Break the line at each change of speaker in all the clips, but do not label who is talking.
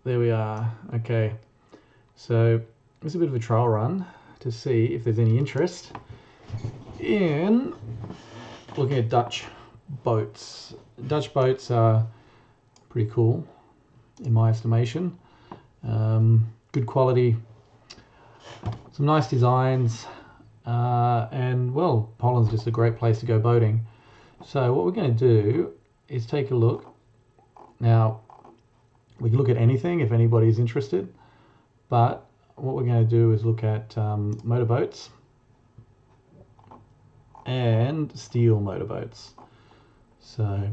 there we are. Okay, so it's a bit of a trial run to see if there's any interest in looking at Dutch boats. Dutch boats are pretty cool in my estimation. Good quality, some nice designs, and well, Holland's just a great place to go boating. So what we're going to do is take a look. Now, we can look at anything if anybody's interested, but what we're going to do is look at motorboats and steel motorboats. So,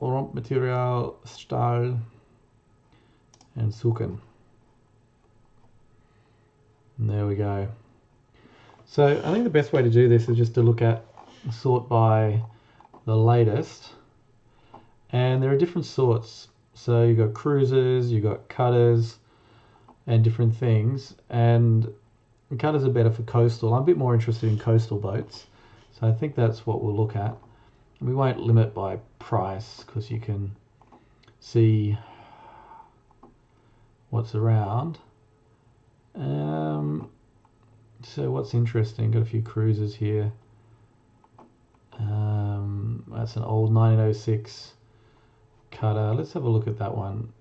Material, Stahl and zoeken. And there we go. So I think the best way to do this is just to look at, sort by the latest. And there are different sorts. So you've got cruisers, you've got cutters, and different things. And cutters are better for coastal. I'm a bit more interested in coastal boats. So I think that's what we'll look at. We won't limit by price because you can see what's around. So what's interesting, got a few cruisers here. That's an old 1906 cutter. Let's have a look at that one.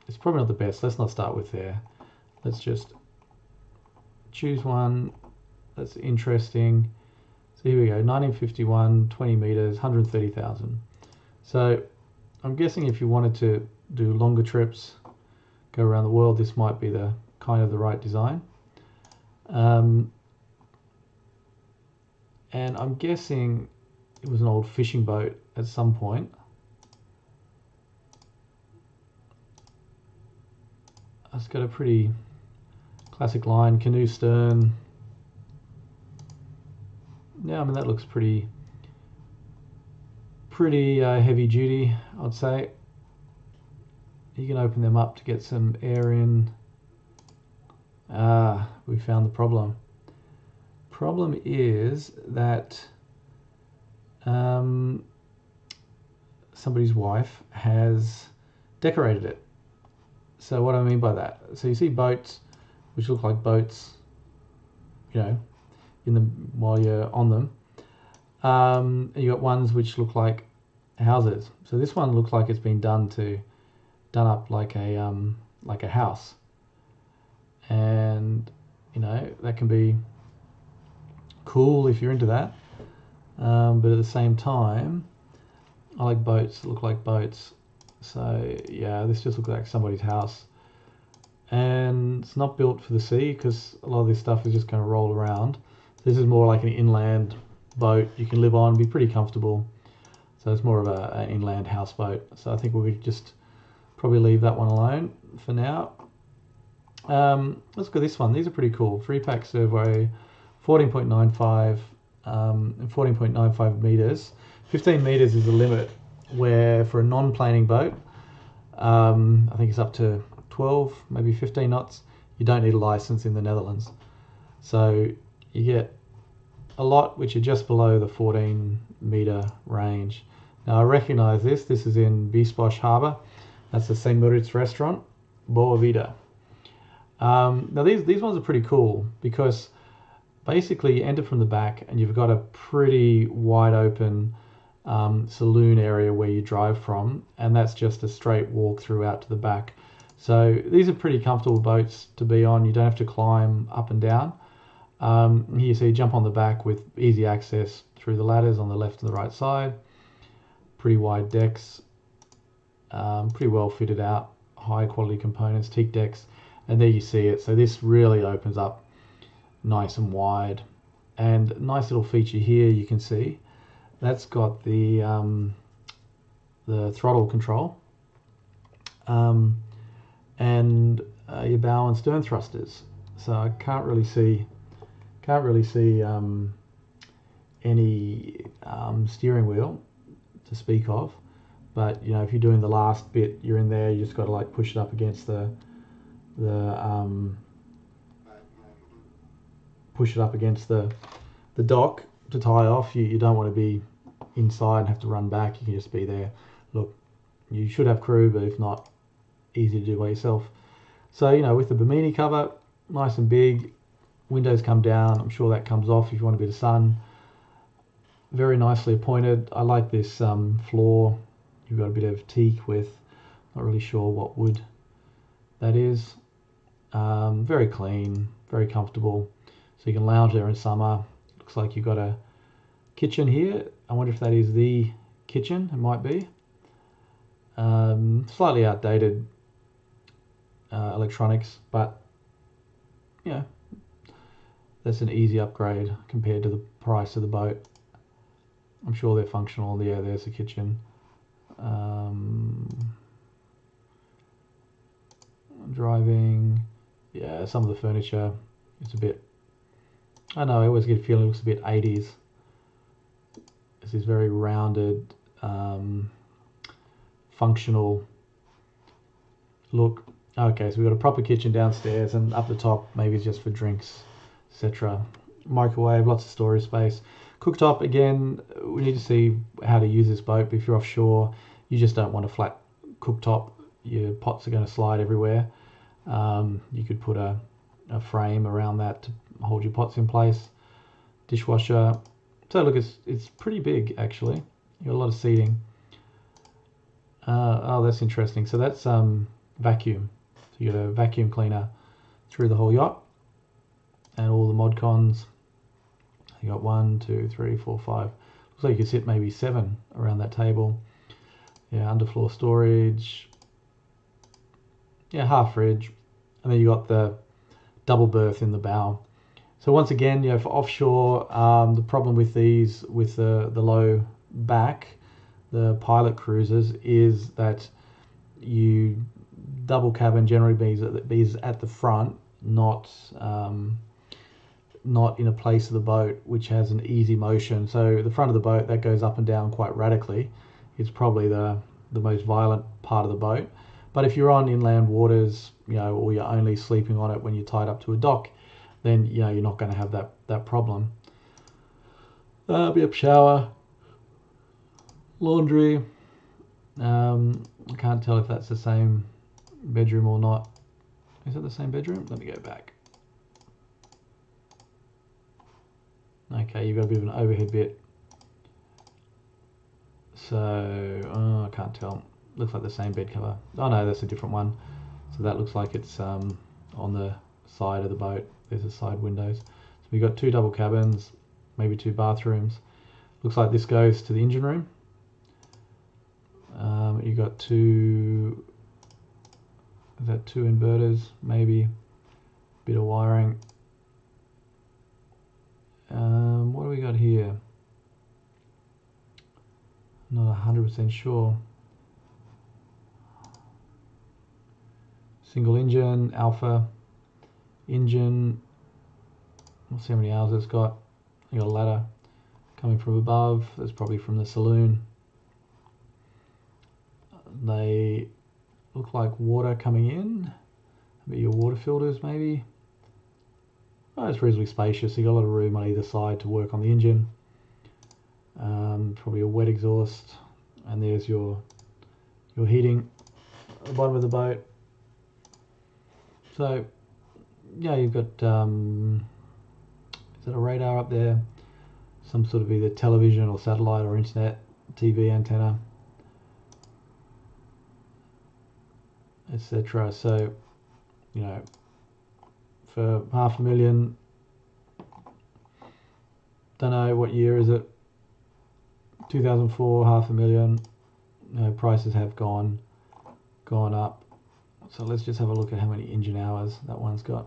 It's probably not the best. Let's not start with there. Let's just choose one that's interesting. So here we go, 1951, 20 meters, 130,000. So I'm guessing if you wanted to do longer trips, go around the world, this might be the kind of the right design. And I'm guessing it was an old fishing boat at some point. It's got a pretty classic line, canoe stern. Yeah, I mean that looks pretty heavy duty, I'd say. You can open them up to get some air in. We found the problem. Problem is that somebody's wife has decorated it. So what do I mean by that? So you see boats which look like boats, you know, while you're on them. And you got ones which look like houses. So this one looks like it's been done up like a house. And you know, that can be cool if you're into that. But at the same time, I like boats that look like boats. So yeah, this just looks like somebody's house. And it's not built for the sea because a lot of this stuff is just going to roll around. This is more like an inland boat you can live on, be pretty comfortable. So it's more of an inland houseboat. So I think we'll just probably leave that one alone for now. Let's go this one. These are pretty cool. 3-pack servo, 14.95 and 14.95 meters. 15 meters is the limit, where for a non-planing boat, I think it's up to 12, maybe 15 knots. You don't need a license in the Netherlands. So you get a lot which are just below the 14 meter range. Now I recognize this. This is in Biesbosch Harbour. That's the St. Moritz restaurant, Boa Vida. Now these ones are pretty cool because basically you enter from the back and you've got a pretty wide open saloon area where you drive from, and that's just a straight walk through out to the back. So these are pretty comfortable boats to be on. You don't have to climb up and down. Here you see you jump on the back with easy access through the ladders on the left and the right side. Pretty wide decks, pretty well fitted out, high quality components, teak decks, and there you see it. So this really opens up nice and wide, and nice little feature here you can see that's got the throttle control, and your bow and stern thrusters. So I can't really see any steering wheel to speak of, but you know, if you're doing the last bit, you're in there, you just got to like push it up against the dock to tie off. You don't want to be inside and have to run back. You can just be there. Look, you should have crew, but if not, easy to do by yourself. So, you know, with the Bimini cover, nice and big, windows come down. I'm sure that comes off if you want a bit of sun. Very nicely appointed. I like this floor. You've got a bit of teak with, not really sure what wood that is. Very clean, very comfortable. So you can lounge there in summer. Looks like you've got a kitchen here. I wonder if that is the kitchen. It might be. Slightly outdated electronics, but you know, that's an easy upgrade compared to the price of the boat. I'm sure they're functional. Yeah, there's the kitchen. Driving. Yeah, some of the furniture, it's a bit, I don't know, I always get a feeling it looks a bit 80s. It's this very rounded, functional look. Okay, so we've got a proper kitchen downstairs, and up the top maybe it's just for drinks, etc. Microwave, lots of storage space. Cooktop, again, we need to see how to use this boat. But if you're offshore, you just don't want a flat cooktop. Your pots are going to slide everywhere. You could put a frame around that to hold your pots in place. Dishwasher. So look, it's pretty big actually. You got a lot of seating. Oh, that's interesting. So that's vacuum. So you got a vacuum cleaner through the whole yacht, and all the mod cons. You got 1, 2, 3, 4, 5. Looks like you could sit maybe 7 around that table. Yeah, underfloor storage. Yeah, half fridge, and then you got the double berth in the bow. So once again, you know, for offshore, the problem with these, with the low back, the pilot cruisers, is that you double cabin generally is at the front, not in a place of the boat which has an easy motion. So the front of the boat that goes up and down quite radically is probably the most violent part of the boat. But if you're on inland waters, you know, or you're only sleeping on it when you're tied up to a dock, then you know you're not going to have that problem. Bit of shower, laundry. I can't tell if that's the same bedroom or not. Is it the same bedroom? Let me go back. Okay, you've got a bit of an overhead bit. So, I can't tell. Looks like the same bed cover. Oh no, that's a different one. So that looks like it's on the side of the boat. There's the side windows. So we've got 2 double cabins, maybe 2 bathrooms. Looks like this goes to the engine room. You've got 2, is that 2 inverters, maybe, bit of wiring. What do we got here? Not 100% sure. Single engine, alpha engine. We'll see how many hours it's got. You got a ladder coming from above. That's probably from the saloon. They look like water coming in. Maybe your water filters, maybe. Oh, it's reasonably spacious. You got a lot of room on either side to work on the engine. Probably a wet exhaust, and there's your heating at the bottom of the boat. So yeah, you've got is that a radar up there? Some sort of either television or satellite or internet TV antenna, etc. So, you know, for $500,000, don't know what year is it, 2004, $500,000. You know, prices have gone up. So let's just have a look at how many engine hours that one's got.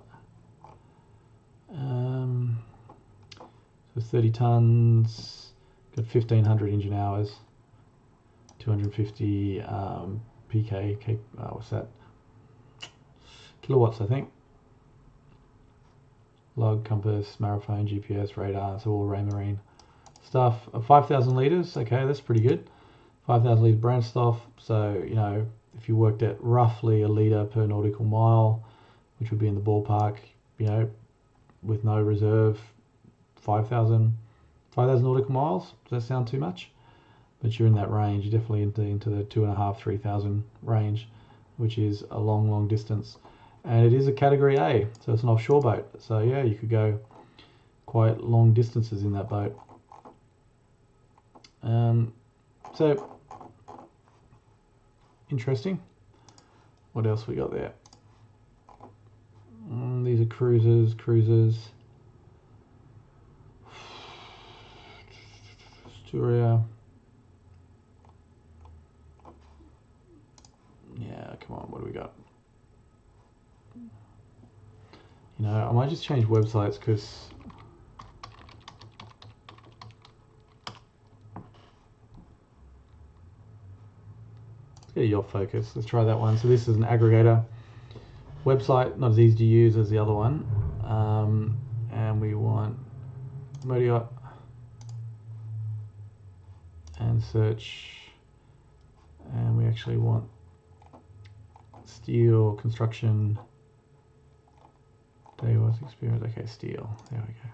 So 30 tons, got 1,500 engine hours, 250 PK, what's that? Kilowatts, I think. Log, compass, Marifone, GPS, radar, so all Raymarine stuff. 5,000 litres, okay, that's pretty good. 5,000 litres brand stuff, so, you know, if you worked at roughly a litre per nautical mile, which would be in the ballpark, you know, with no reserve, 5,000 nautical miles. Does that sound too much? But you're in that range. You're definitely into the 2,500, 3,000 range. which is a long distance. And it is a category A, so it's an offshore boat. So yeah, you could go quite long distances in that boat. So interesting. What else we got there? These are cruisers. Astoria. Yeah, come on, what do we got? You know, I might just change websites because let's get a yacht focus. Let's try that one. So this is an aggregator website, not as easy to use as the other one. And we want Motoryacht and search, and we actually want steel construction. Day was experience. Okay, steel. There we go.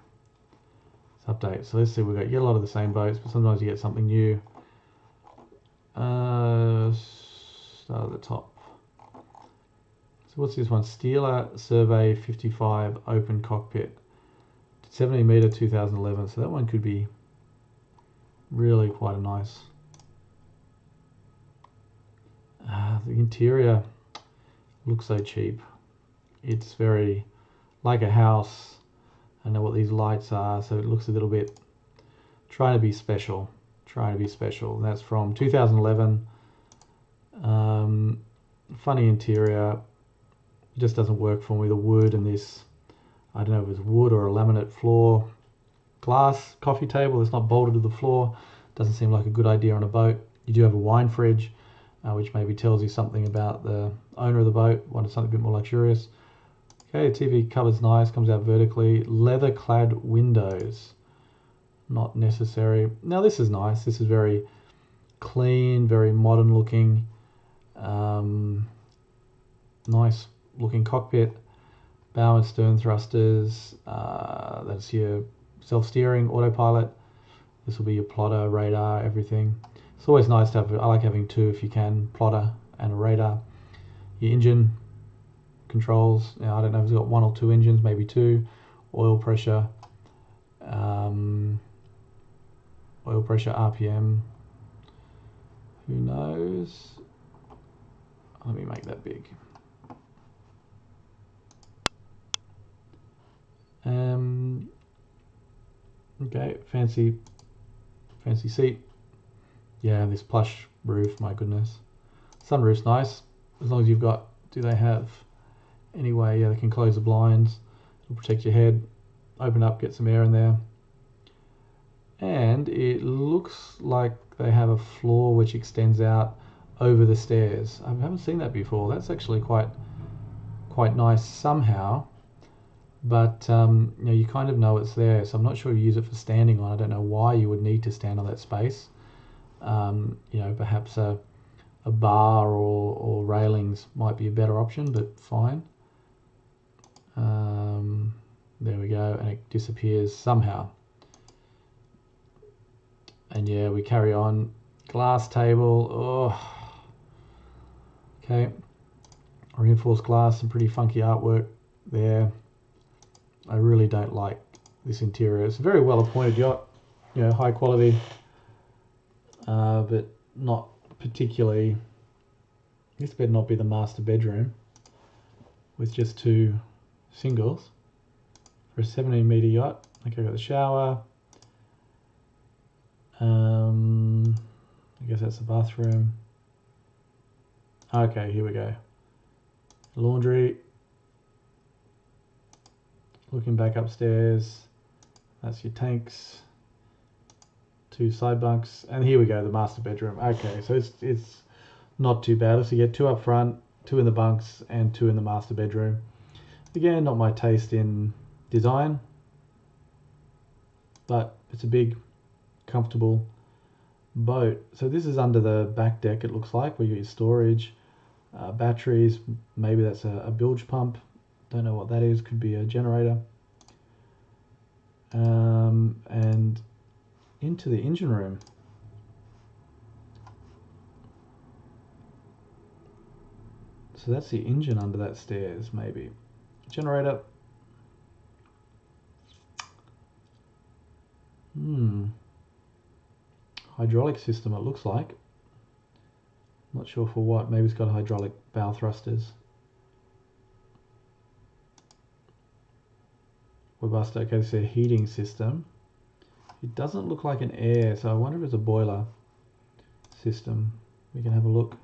Let's update. So let's see. You get a lot of the same boats, but sometimes you get something new. Start at the top. So what's this one? Steeler Survey 55 open cockpit, 70 meter 2011. So that one could be really quite a nice. The interior looks so cheap. It's very like a house. I know what these lights are, so it looks a little bit trying to be special. And that's from 2011. Funny interior. It just doesn't work for me. The wood and this, I don't know if it's wood or a laminate floor. Glass coffee table that's not bolted to the floor. Doesn't seem like a good idea on a boat. You do have a wine fridge, which maybe tells you something about the owner of the boat. Wanted something a bit more luxurious. Okay, the TV cover's nice, comes out vertically. Leather clad windows, not necessary. Now this is nice. This is very clean, very modern looking. Nice looking cockpit. Bow and stern thrusters. That's your self-steering autopilot. This will be your plotter, radar, everything. It's always nice to have, I like having two if you can, plotter and a radar. Your engine controls. Now I don't know if it's got one or two engines, maybe two. Oil pressure, RPM. Who knows? Let me make that big. Okay, fancy seat. Yeah, this plush roof, my goodness. Sunroof's nice, as long as you've got, do they have any way? Yeah, they can close the blinds. It'll protect your head. Open up, get some air in there. And it looks like they have a floor which extends out over the stairs. I haven't seen that before. That's actually quite nice somehow. But you know, you kind of know it's there, so I'm not sure you use it for standing on. I don't know why you would need to stand on that space. You know, perhaps a bar or railings might be a better option, but fine. There we go, and it disappears somehow. And yeah, we carry on. Glass table. Oh, okay. Reinforced glass, some pretty funky artwork there. I really don't like this interior. It's a very well appointed yacht, you know, high quality, but not particularly. This better not be the master bedroom with just two singles for a 17 meter yacht. Okay, I've got the shower. I guess that's the bathroom. Okay, here we go. Laundry. Looking back upstairs, that's your tanks, two side bunks, and here we go, the master bedroom. Okay, so it's not too bad. So you get two up front, two in the bunks, and two in the master bedroom. Again, not my taste in design, but it's a big, comfortable boat. So this is under the back deck, it looks like, where you get your storage, batteries, maybe that's a bilge pump. Don't know what that is, could be a generator. And into the engine room. So that's the engine under that stairs, maybe. Generator. Hydraulic system, it looks like. Not sure for what. Maybe it's got hydraulic bow thrusters. Webuster. Okay, this is a heating system. It doesn't look like an air, so I wonder if it's a boiler system. We can have a look.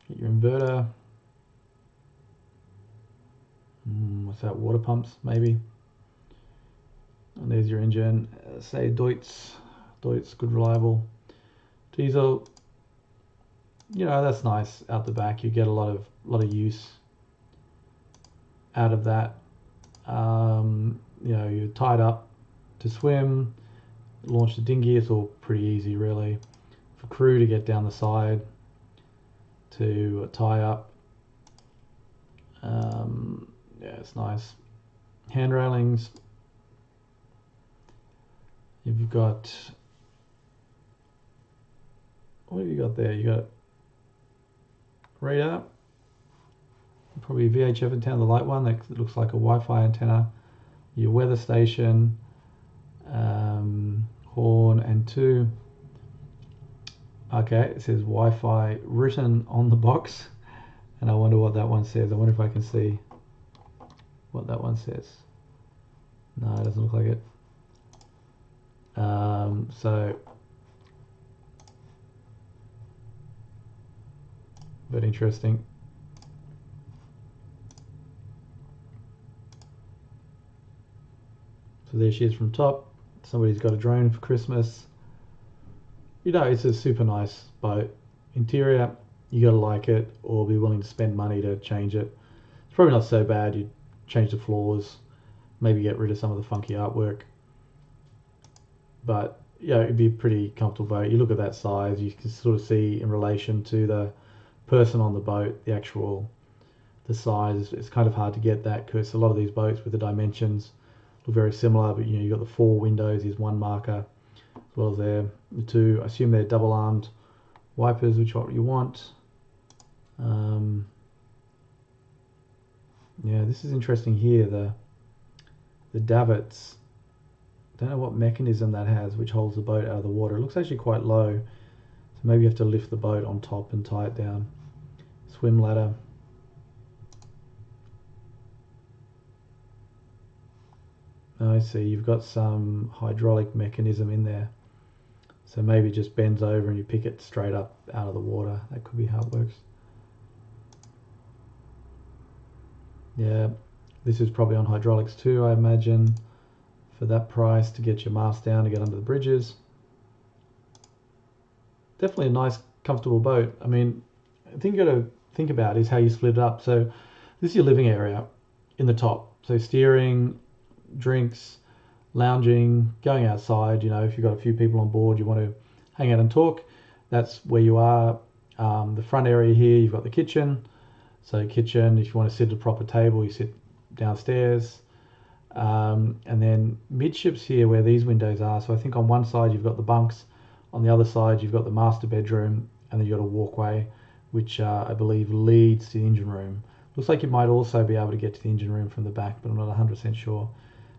Get your inverter. What's that? Water pumps, maybe. And there's your engine. Say Deutz, good reliable. Diesel. You know, that's nice out the back. You get a lot of use out of that. You know, you're tied up to swim, launch the dinghy. It's all pretty easy, really. For crew to get down the side, to tie up. Yeah, it's nice. Hand railings. You've got, what have you got there? You got radar, probably a VHF antenna, the light one that looks like a Wi-Fi antenna. Your weather station, horn, and two. Okay, it says Wi-Fi written on the box, and I wonder what that one says. I wonder if I can see what that one says. No, it doesn't look like it. So, but interesting. So there she is from top. Somebody's got a drone for Christmas. You know, it's a super nice boat. Interior, you gotta like it or be willing to spend money to change it. It's probably not so bad. You'd change the floors, maybe get rid of some of the funky artwork. But yeah, it'd be a pretty comfortable boat. You look at that size, you can sort of see in relation to the person on the boat, the size. It's kind of hard to get that because a lot of these boats with the dimensions look very similar, but you know, you've got the 4 windows, here's one marker, as well as there, the 2, I assume they're double-armed wipers, which what you want. Yeah, this is interesting here, the davits. Don't know what mechanism that has which holds the boat out of the water. It looks actually quite low, so maybe you have to lift the boat on top and tie it down. Swim ladder. Oh, I see, you've got some hydraulic mechanism in there, so maybe it just bends over and you pick it straight up out of the water. That could be how it works. Yeah, this is probably on hydraulics too, I imagine, for that price, to get your mast down to get under the bridges. Definitely a nice, comfortable boat. I mean, the thing you got to think about is how you split it up. So this is your living area in the top. So steering, drinks, lounging, going outside. You know, if you've got a few people on board, you want to hang out and talk, that's where you are. The front area here, you've got the kitchen. So kitchen, if you want to sit at a proper table, you sit downstairs. And then midships here where these windows are. So I think on one side you've got the bunks, on the other side you've got the master bedroom, and then you've got a walkway which I believe leads to the engine room. Looks like you might also be able to get to the engine room from the back, but I'm not 100% sure.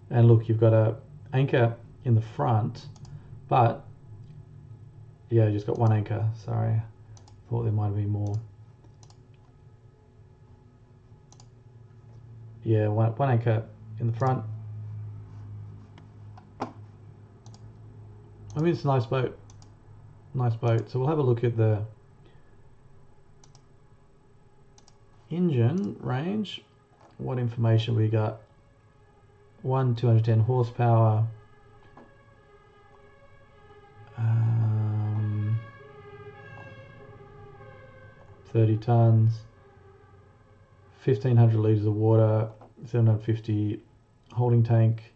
And look, you've got a anchor in the front, but yeah, you just got one anchor. Sorry, thought there might be more. Yeah, one anchor in the front. I mean, it's a nice boat. Nice boat. So we'll have a look at the engine range. What information we got? 210 horsepower. 30 tons. 1,500 litres of water. 750 holding tank.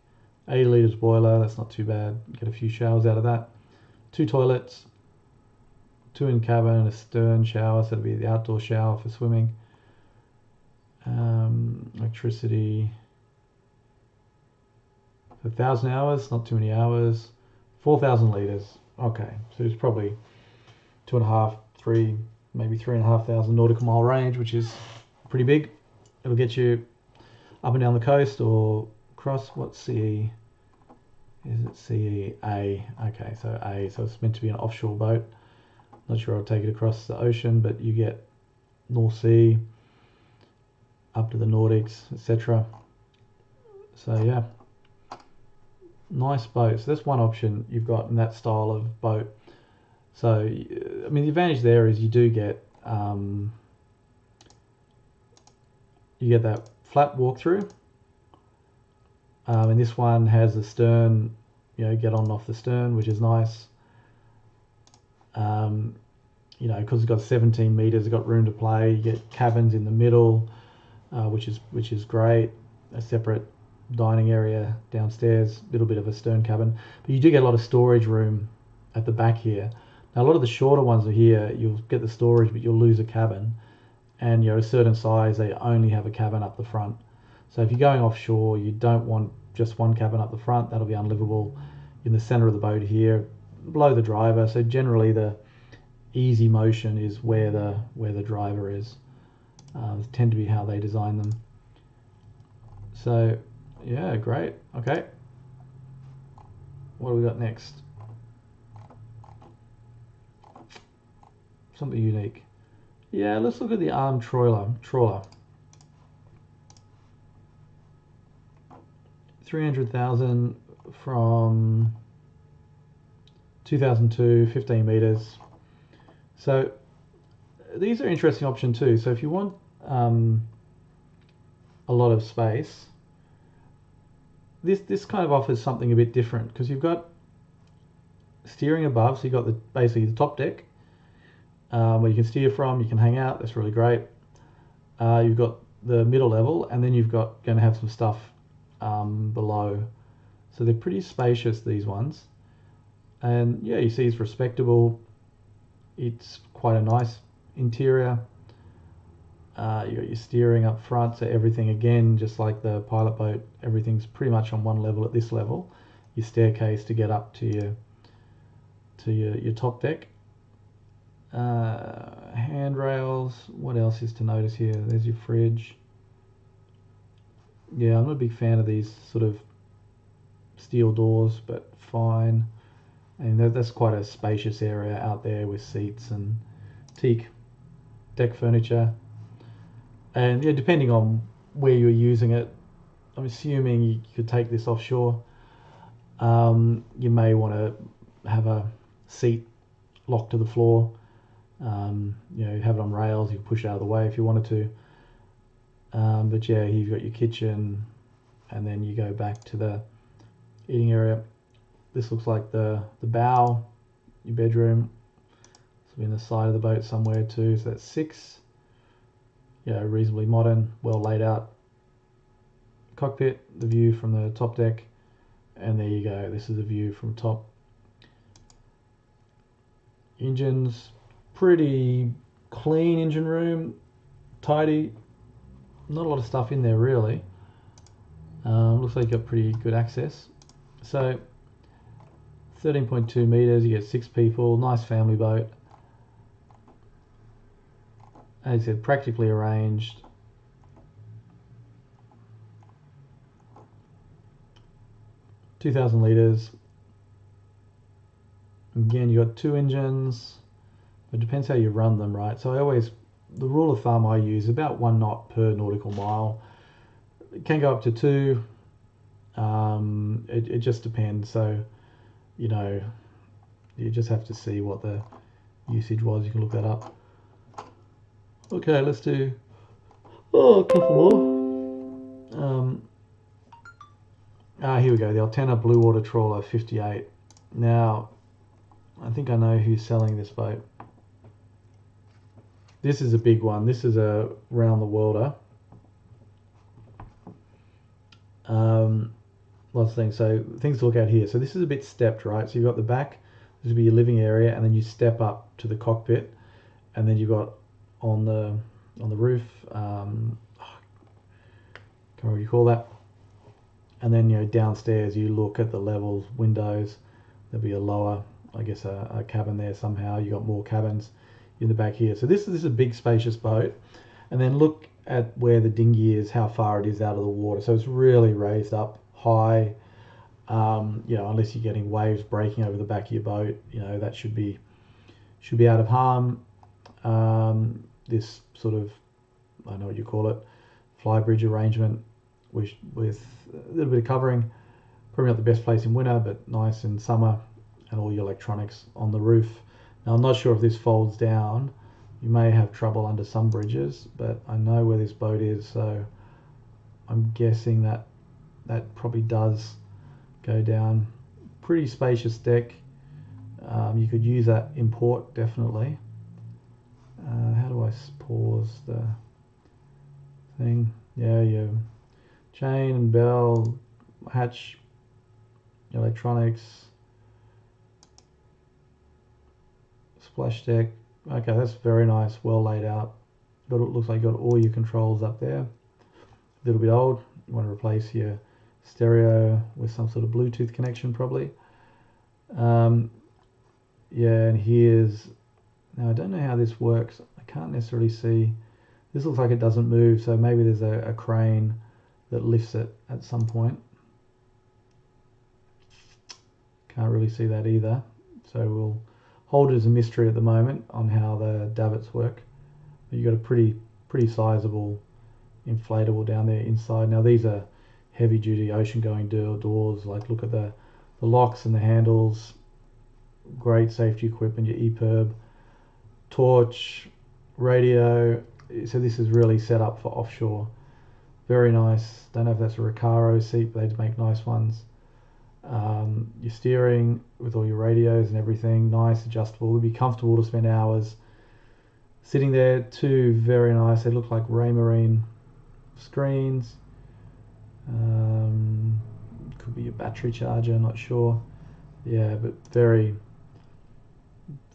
80 litres boiler. That's not too bad. Get a few showers out of that. 2 toilets. 2 in cabin and a stern shower. So it'll be the outdoor shower for swimming. Electricity. 1,000 hours, not too many hours. 4,000 litres. Okay, so it's probably 2.5, maybe 3,500 nautical mile range, which is pretty big. It'll get you up and down the coast or across. What CE? Is it CE A? Okay, so A. So it's meant to be an offshore boat. Not sure I'll take it across the ocean, but you get North Sea, up to the Nordics, etc. So yeah, nice boats. That's one option you've got in that style of boat. So I mean, the advantage there is you do get that flat walkthrough, and this one has the stern, get on and off the stern, which is nice. Because it's got 17 meters, it's got room to play. You get cabins in the middle, which is great. A separate dining area downstairs, a little bit of a stern cabin, but you do get a lot of storage room at the back here. Now a lot of the shorter ones are here, you'll get the storage, but you'll lose a cabin, and a certain size they only have a cabin up the front. So if you're going offshore, you don't want just one cabin up the front. That'll be unlivable. In the center of the boat here, below the driver. So generally the easy motion is where the driver is. Tend to be how they design them. So yeah, great. Okay, what do we got next? Something unique. Yeah, let's look at the armed trawler. 300,000 from 2002, 15 meters. So these are an interesting option too. So if you want a lot of space, this kind of offers something a bit different, because you've got steering above, so you've got basically the top deck where you can steer from, you can hang out. That's really great. You've got the middle level, and then you've going to have some stuff below. So they're pretty spacious, these ones. And yeah, you see it's respectable. It's quite a nice interior. You got your steering up front, so everything, again, just like the pilot boat, everything's pretty much on one level at this level. Your staircase to get up to your top deck. Handrails. What else is to notice here? There's your fridge. Yeah, I'm not a big fan of these sort of steel doors, but fine. And that's quite a spacious area out there with seats and teak deck furniture. And yeah, depending on where you're using it, I'm assuming you could take this offshore. You may want to have a seat locked to the floor. Have it on rails. You can push it out of the way if you wanted to. But yeah, here you've got your kitchen, and then you go back to the eating area. This looks like the bow, your bedroom. This will be in the side of the boat somewhere too. So that's 6. Yeah, reasonably modern, well laid out. Cockpit, the view from the top deck, and there you go. This is the view from top. Engines, pretty clean engine room, tidy. Not a lot of stuff in there really. Looks like you've got pretty good access. So 13.2 meters, you get 6 people, nice family boat. As I said, practically arranged. $2,000 litres. Again, you got 2 engines. It depends how you run them, right? So the rule of thumb I use, about 1 knot per nautical mile. It can go up to 2. It just depends. So, you just have to see what the usage was. You can look that up. Okay, let's do a couple more. Here we go. The Altena Blue Water Trawler 58. Now, I think I know who's selling this boat. This is a big one. This is a round the worlder. Lots of things. So things to look at here. So this is a bit stepped, right? So you've got the back. This will be your living area, and then you step up to the cockpit, and then you've got on the roof. Can't remember what you call that. And then downstairs you look at the levels, windows. There'll be a lower, I guess, a cabin there somehow. You got more cabins in the back here. So this is a big spacious boat. And then look at where the dinghy is, how far it is out of the water. So it's really raised up high. You know, unless you're getting waves breaking over the back of your boat, you know, that should be out of harm. This sort of, I don't know what you call it, Flybridge arrangement with a little bit of covering. Probably not the best place in winter, but nice in summer, and all your electronics on the roof. Now I'm not sure if this folds down. You may have trouble under some bridges, but I know where this boat is, so I'm guessing that probably does go down. Pretty spacious deck. You could use that in port, definitely. How do I pause the thing? Yeah, your chain and bell, hatch, electronics, splash deck. Okay, that's very nice, well laid out. It looks like you got all your controls up there. A little bit old. You want to replace your stereo with some sort of Bluetooth connection, probably. Yeah, and here's, now I don't know how this works. I can't necessarily see. This looks like it doesn't move, so maybe there's a crane that lifts it at some point. Can't really see that either. So we'll hold it as a mystery at the moment on how the davits work. But you've got a pretty sizable inflatable down there inside. Now these are heavy duty ocean going doors. Like look at the locks and the handles. Great safety equipment, your EPIRB, torch, radio. So this is really set up for offshore. Very nice. Don't know if that's a Recaro seat, but they make nice ones. Your steering with all your radios and everything, nice, adjustable. It'll be comfortable to spend hours sitting there. Two very nice, they look like Raymarine screens. Could be a battery charger, not sure. Yeah, but very,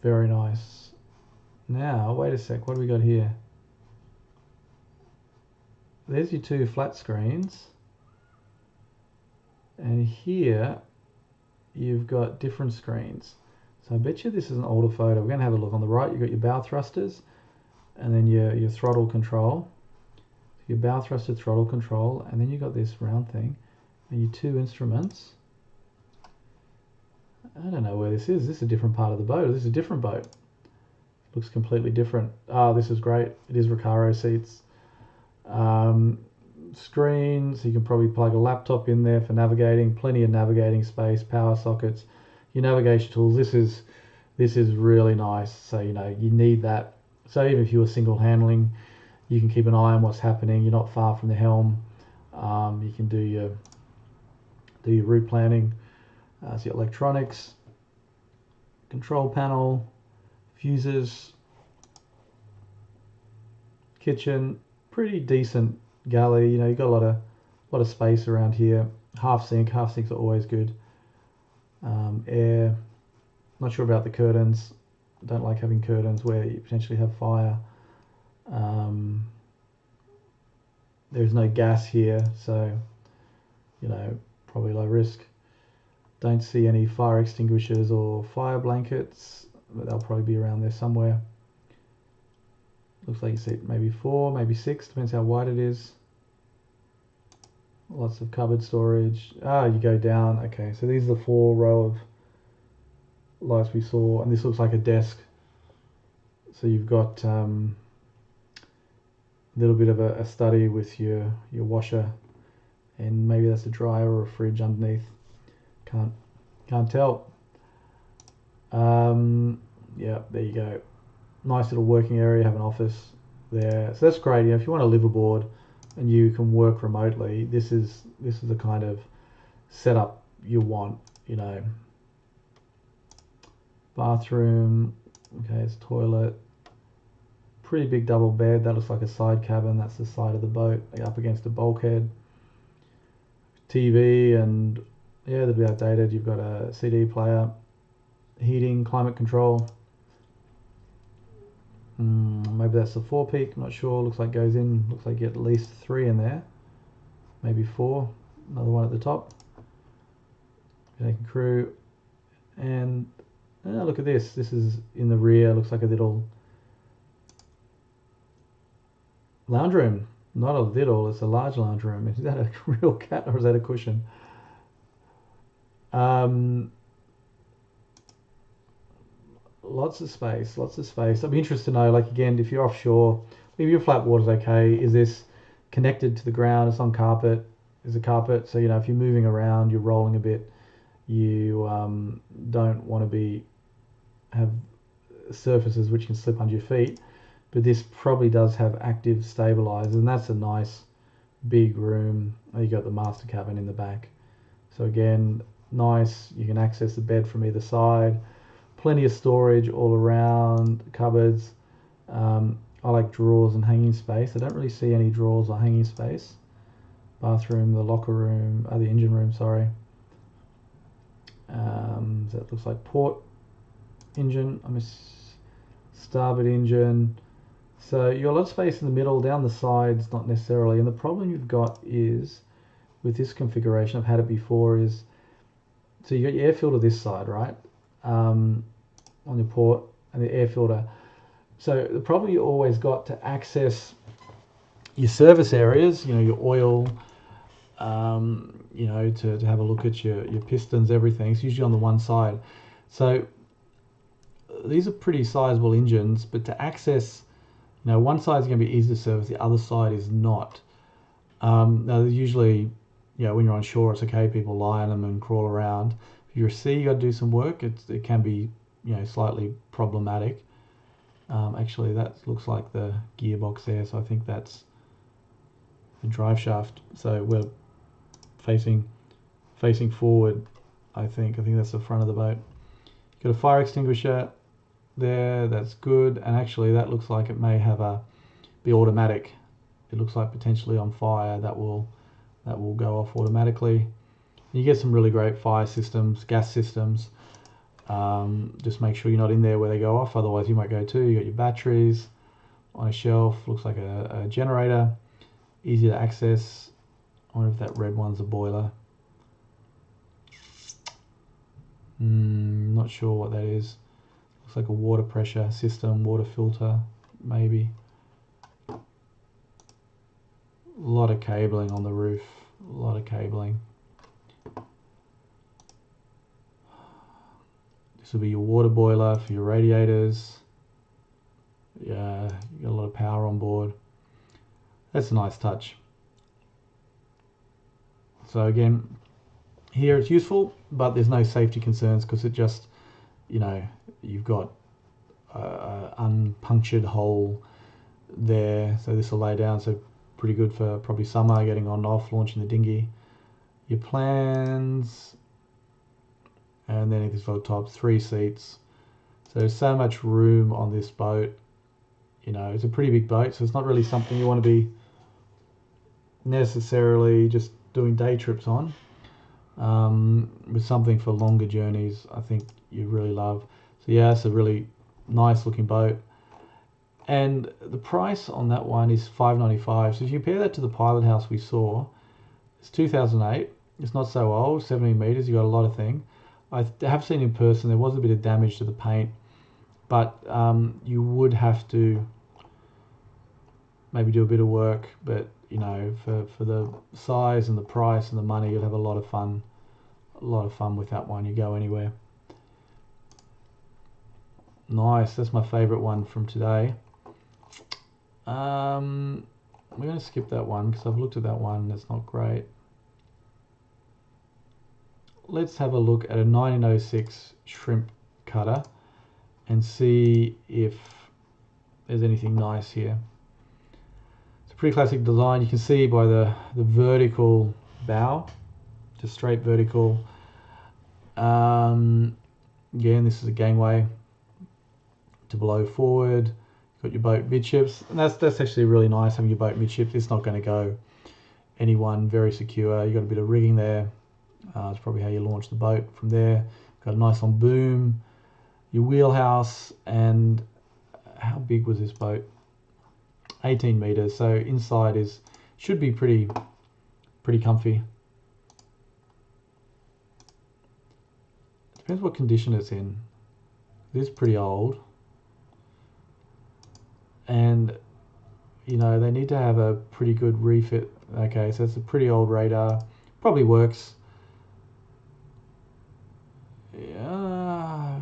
very nice. Now, wait a sec, what do we got here? There's your two flat screens. And here, you've got different screens. So I bet you this is an older photo. We're going to have a look. On the right, you've got your bow thrusters, and then your throttle control. Your bow thruster, throttle control, and then you've got this round thing, and your two instruments. I don't know where this is. This is a different part of the boat. This is a different boat. Looks completely different. Ah, this is great. It is Recaro seats. Screen, so you can probably plug a laptop in there for navigating. Plenty of navigating space, power sockets, your navigation tools. This is really nice. So you know you need that. So even if you were single handling, you can keep an eye on what's happening. You're not far from the helm. You can do your route planning. So your electronics, control panel, fuses, kitchen, pretty decent galley. You know, you've got a lot of space around here. Half sinks are always good. Air. Not sure about the curtains. Don't like having curtains where you potentially have fire. There's no gas here, so you know, probably low risk. Don't see any fire extinguishers or fire blankets, but they'll probably be around there somewhere. Looks like you see maybe 4, maybe 6, depends how wide it is. Lots of cupboard storage. You go down. Okay, so these are the 4 row of lights we saw, and this looks like a desk. So you've got a little bit of a study with your washer, and maybe that's a dryer or a fridge underneath. Can't tell. Yeah, there you go. Nice little working area. Have an office there, so that's great. You know, if you want to live aboard and you can work remotely, this is the kind of setup you want. You know, bathroom. Okay, it's toilet. Pretty big double bed. That looks like a side cabin. That's the side of the boat, up against a bulkhead. TV, and yeah, they'll be outdated. You've got a CD player, heating, climate control. Maybe that's the forepeak. I'm not sure. Looks like goes in. Looks like you get at least 3 in there, maybe 4. Another one at the top. Connecting crew, and look at this. This is in the rear. Looks like a little Lounge room, not a little, it's a large lounge room. Is that a real cat or is that a cushion? Lots of space, lots of space. I'd be interested to know, like, again, if you're offshore, if your flat water's okay, is this connected to the ground? It's on carpet. Is a carpet, so if you're moving around, you're rolling a bit, you don't want to have surfaces which can slip under your feet. But this probably does have active stabilizers, and that's a nice big room. You got the master cabin in the back, so again, nice. You can access the bed from either side. Plenty of storage all around, cupboards. I like drawers and hanging space. I don't really see any drawers or hanging space. Bathroom, the locker room, the engine room, sorry. That looks like port engine. I'm a starboard engine. So you got a lot of space in the middle, down the sides, not necessarily. And the problem you've got is, with this configuration, I've had it before, is, so you got your air filter this side, right? On your port, and the air filter. So the problem you always got to access your service areas, your oil, to have a look at your pistons, everything. It's usually on the one side. So these are pretty sizable engines, but to access, one side is going to be easy to service, the other side is not. Now, usually, when you're on shore, it's okay. People lie on them and crawl around. If you're at sea, you got to do some work. It can be, slightly problematic. Actually, that looks like the gearbox there, so I think that's the drive shaft. So we're facing forward. I think that's the front of the boat. Got a fire extinguisher there. That's good. And actually, that looks like it may be automatic. It looks like potentially on fire that will go off automatically. You get some really great fire systems, gas systems. Just make sure you're not in there where they go off, otherwise you might go too. You got your batteries on a shelf, looks like a generator, easy to access. I wonder if that red one's a boiler. Not sure what that is. Looks like a water pressure system, water filter, maybe. A lot of cabling on the roof, a lot of cabling. This will be your water boiler for your radiators. Yeah, you got a lot of power on board. That's a nice touch. So again, here it's useful, but there's no safety concerns because it just, you've got an unpunctured hole there. So this will lay down, so pretty good for probably summer, getting on and off, launching the dinghy. Your plans, and then this little top, 3 seats. So there's so much room on this boat. It's a pretty big boat, so it's not really something you want to be necessarily just doing day trips on. With something for longer journeys, I think you really love. So yeah, it's a really nice looking boat. And the price on that one is $595. So if you compare that to the pilot house we saw, it's 2008. It's not so old, 17 meters. You got a lot of thing. I have seen in person. There was a bit of damage to the paint, but you would have to maybe do a bit of work. But for the size and the price and the money, you'll have a lot of fun. A lot of fun with that one. You go anywhere. Nice. That's my favorite one from today. We're going to skip that one because I've looked at that one. That's not great. Let's have a look at a 1906 shrimp cutter and see if there's anything nice here. It's a pretty classic design. You can see by the vertical bow, just straight vertical. Again, this is a gangway to blow forward. Got your boat midships, and that's actually really nice having your boat midships. It's not going to go anyone, very secure. You got a bit of rigging there. It's probably how you launch the boat from there. Got a nice long boom, your wheelhouse, and how big was this boat? 18 meters. So inside should be pretty comfy. Depends what condition it's in. It is pretty old. And you know, they need to have a pretty good refit. Okay, so it's a pretty old radar. Probably works. Yeah.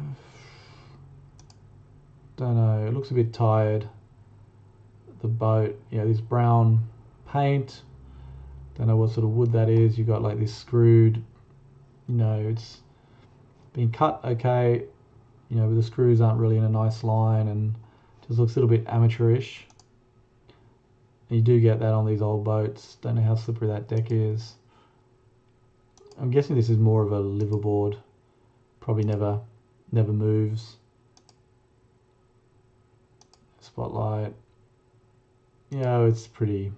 Don't know. It looks a bit tired. The boat, yeah, this brown paint. Don't know what sort of wood that is. You got like this screwed. You know, it's been cut okay. You know, but the screws aren't really in a nice line, and just looks a little bit amateurish. You do get that on these old boats. Don't know how slippery that deck is. I'm guessing this is more of a liverboard. Probably never moves. Spotlight. You know, it's pretty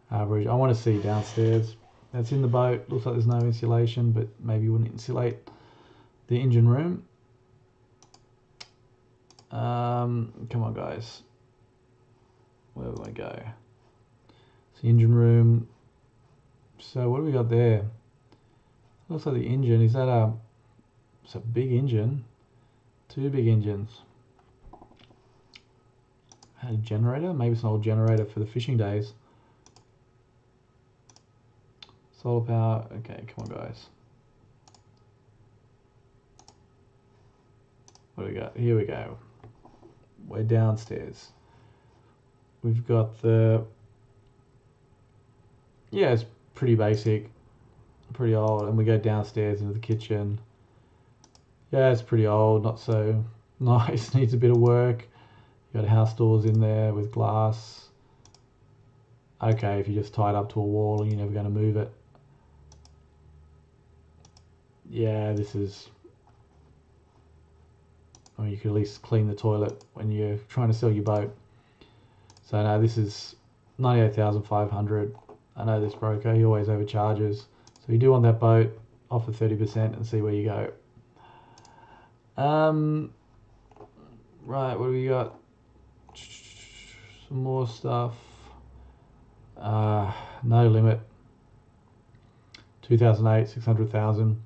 average. I want to see downstairs. That's in the boat. Looks like there's no insulation, but maybe you wouldn't insulate the engine room. Come on, guys. Where do I go? It's the engine room. So what do we got there? Looks like the engine. Is that a... It's a big engine. Two big engines. A generator? Maybe it's an old generator for the fishing days. Solar power. Okay, come on, guys. What do we got? Here we go. We're downstairs. We've got the... Yeah, it's pretty basic. Pretty old. And we go downstairs into the kitchen. Yeah, it's pretty old. Not so nice. Needs a bit of work. You got house doors in there with glass. Okay, if you just tie it up to a wall and you're never going to move it. Yeah, this is... I mean, you could at least clean the toilet when you're trying to sell your boat. So no, this is 98,500. I know this broker, he always overcharges. So you do want that boat, offer 30% and see where you go. Right, what do we got? Some more stuff. No limit. 2008, 600,000.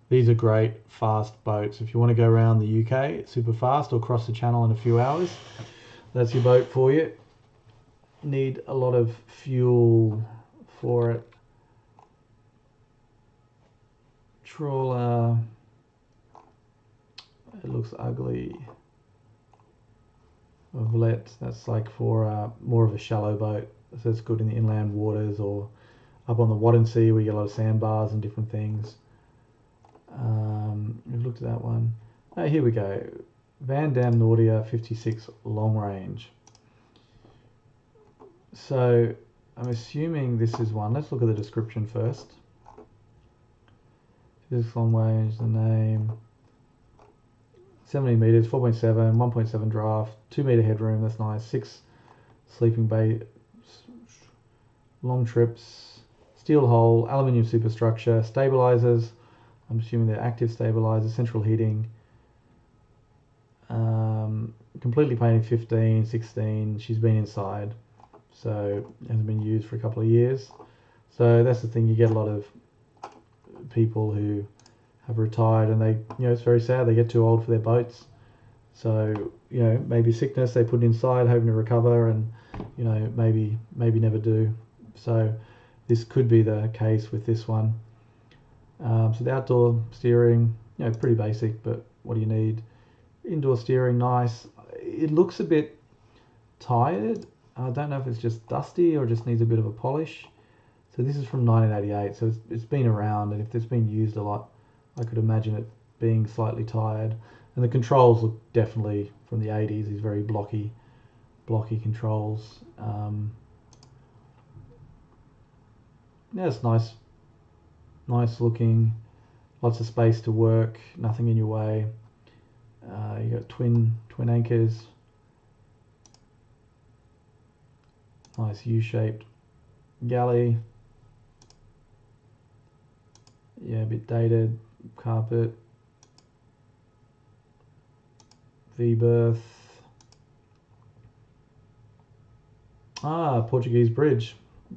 These are great, fast boats. If you want to go around the UK super fast or cross the channel in a few hours, that's your boat for you. Need a lot of fuel for it. Trawler. It looks ugly. Valette, that's like for more of a shallow boat. So it's good in the inland waters or up on the Wadden Sea where you get a lot of sandbars and different things. We've looked at that one. Oh, here we go. Van Dam Nordia 56 long range. So I'm assuming this is one. Let's look at the description first. This long range, the name. 70 meters, 4.7, 1.7 draft, 2 meter headroom. That's nice. 6 sleeping bay, long trips, steel hull, aluminium superstructure, stabilizers. I'm assuming they're active stabilizers, central heating. Completely painted 15, 16. She's been inside, so it hasn't been used for a couple of years. So that's the thing. You get a lot of people who have retired and they, you know, it's very sad. They get too old for their boats. So, you know, maybe sickness, they put it inside hoping to recover and, you know, maybe never do. So this could be the case with this one. So the outdoor steering, you know, pretty basic, but what do you need? Indoor steering, nice. It looks a bit tired. I don't know if it's just dusty or just needs a bit of a polish. So this is from 1988, so it's been around, and if it's been used a lot, I could imagine it being slightly tired. And the controls look definitely from the 80s. These very blocky controls. Yeah, it's nice looking. Lots of space to work. Nothing in your way. You got twin anchors. Nice U-shaped galley. Yeah, a bit dated. Carpet. V-berth. Portuguese bridge.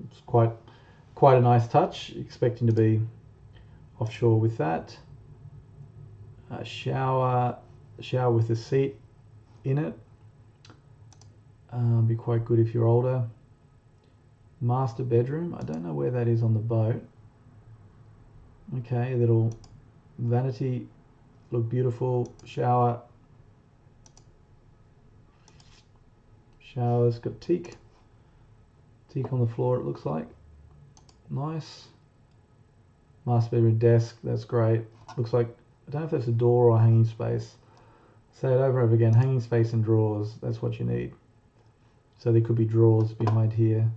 It's quite a nice touch. Expecting to be offshore with that. Shower with a seat in it. Be quite good if you're older. Master bedroom, I don't know where that is on the boat. Okay, little vanity, look beautiful. Shower, showers, got teak on the floor, it looks like. Nice. Master bedroom desk, that's great. Looks like, I don't know if that's a door or hanging space. Say it over and over again, hanging space and drawers, that's what you need. So there could be drawers behind here.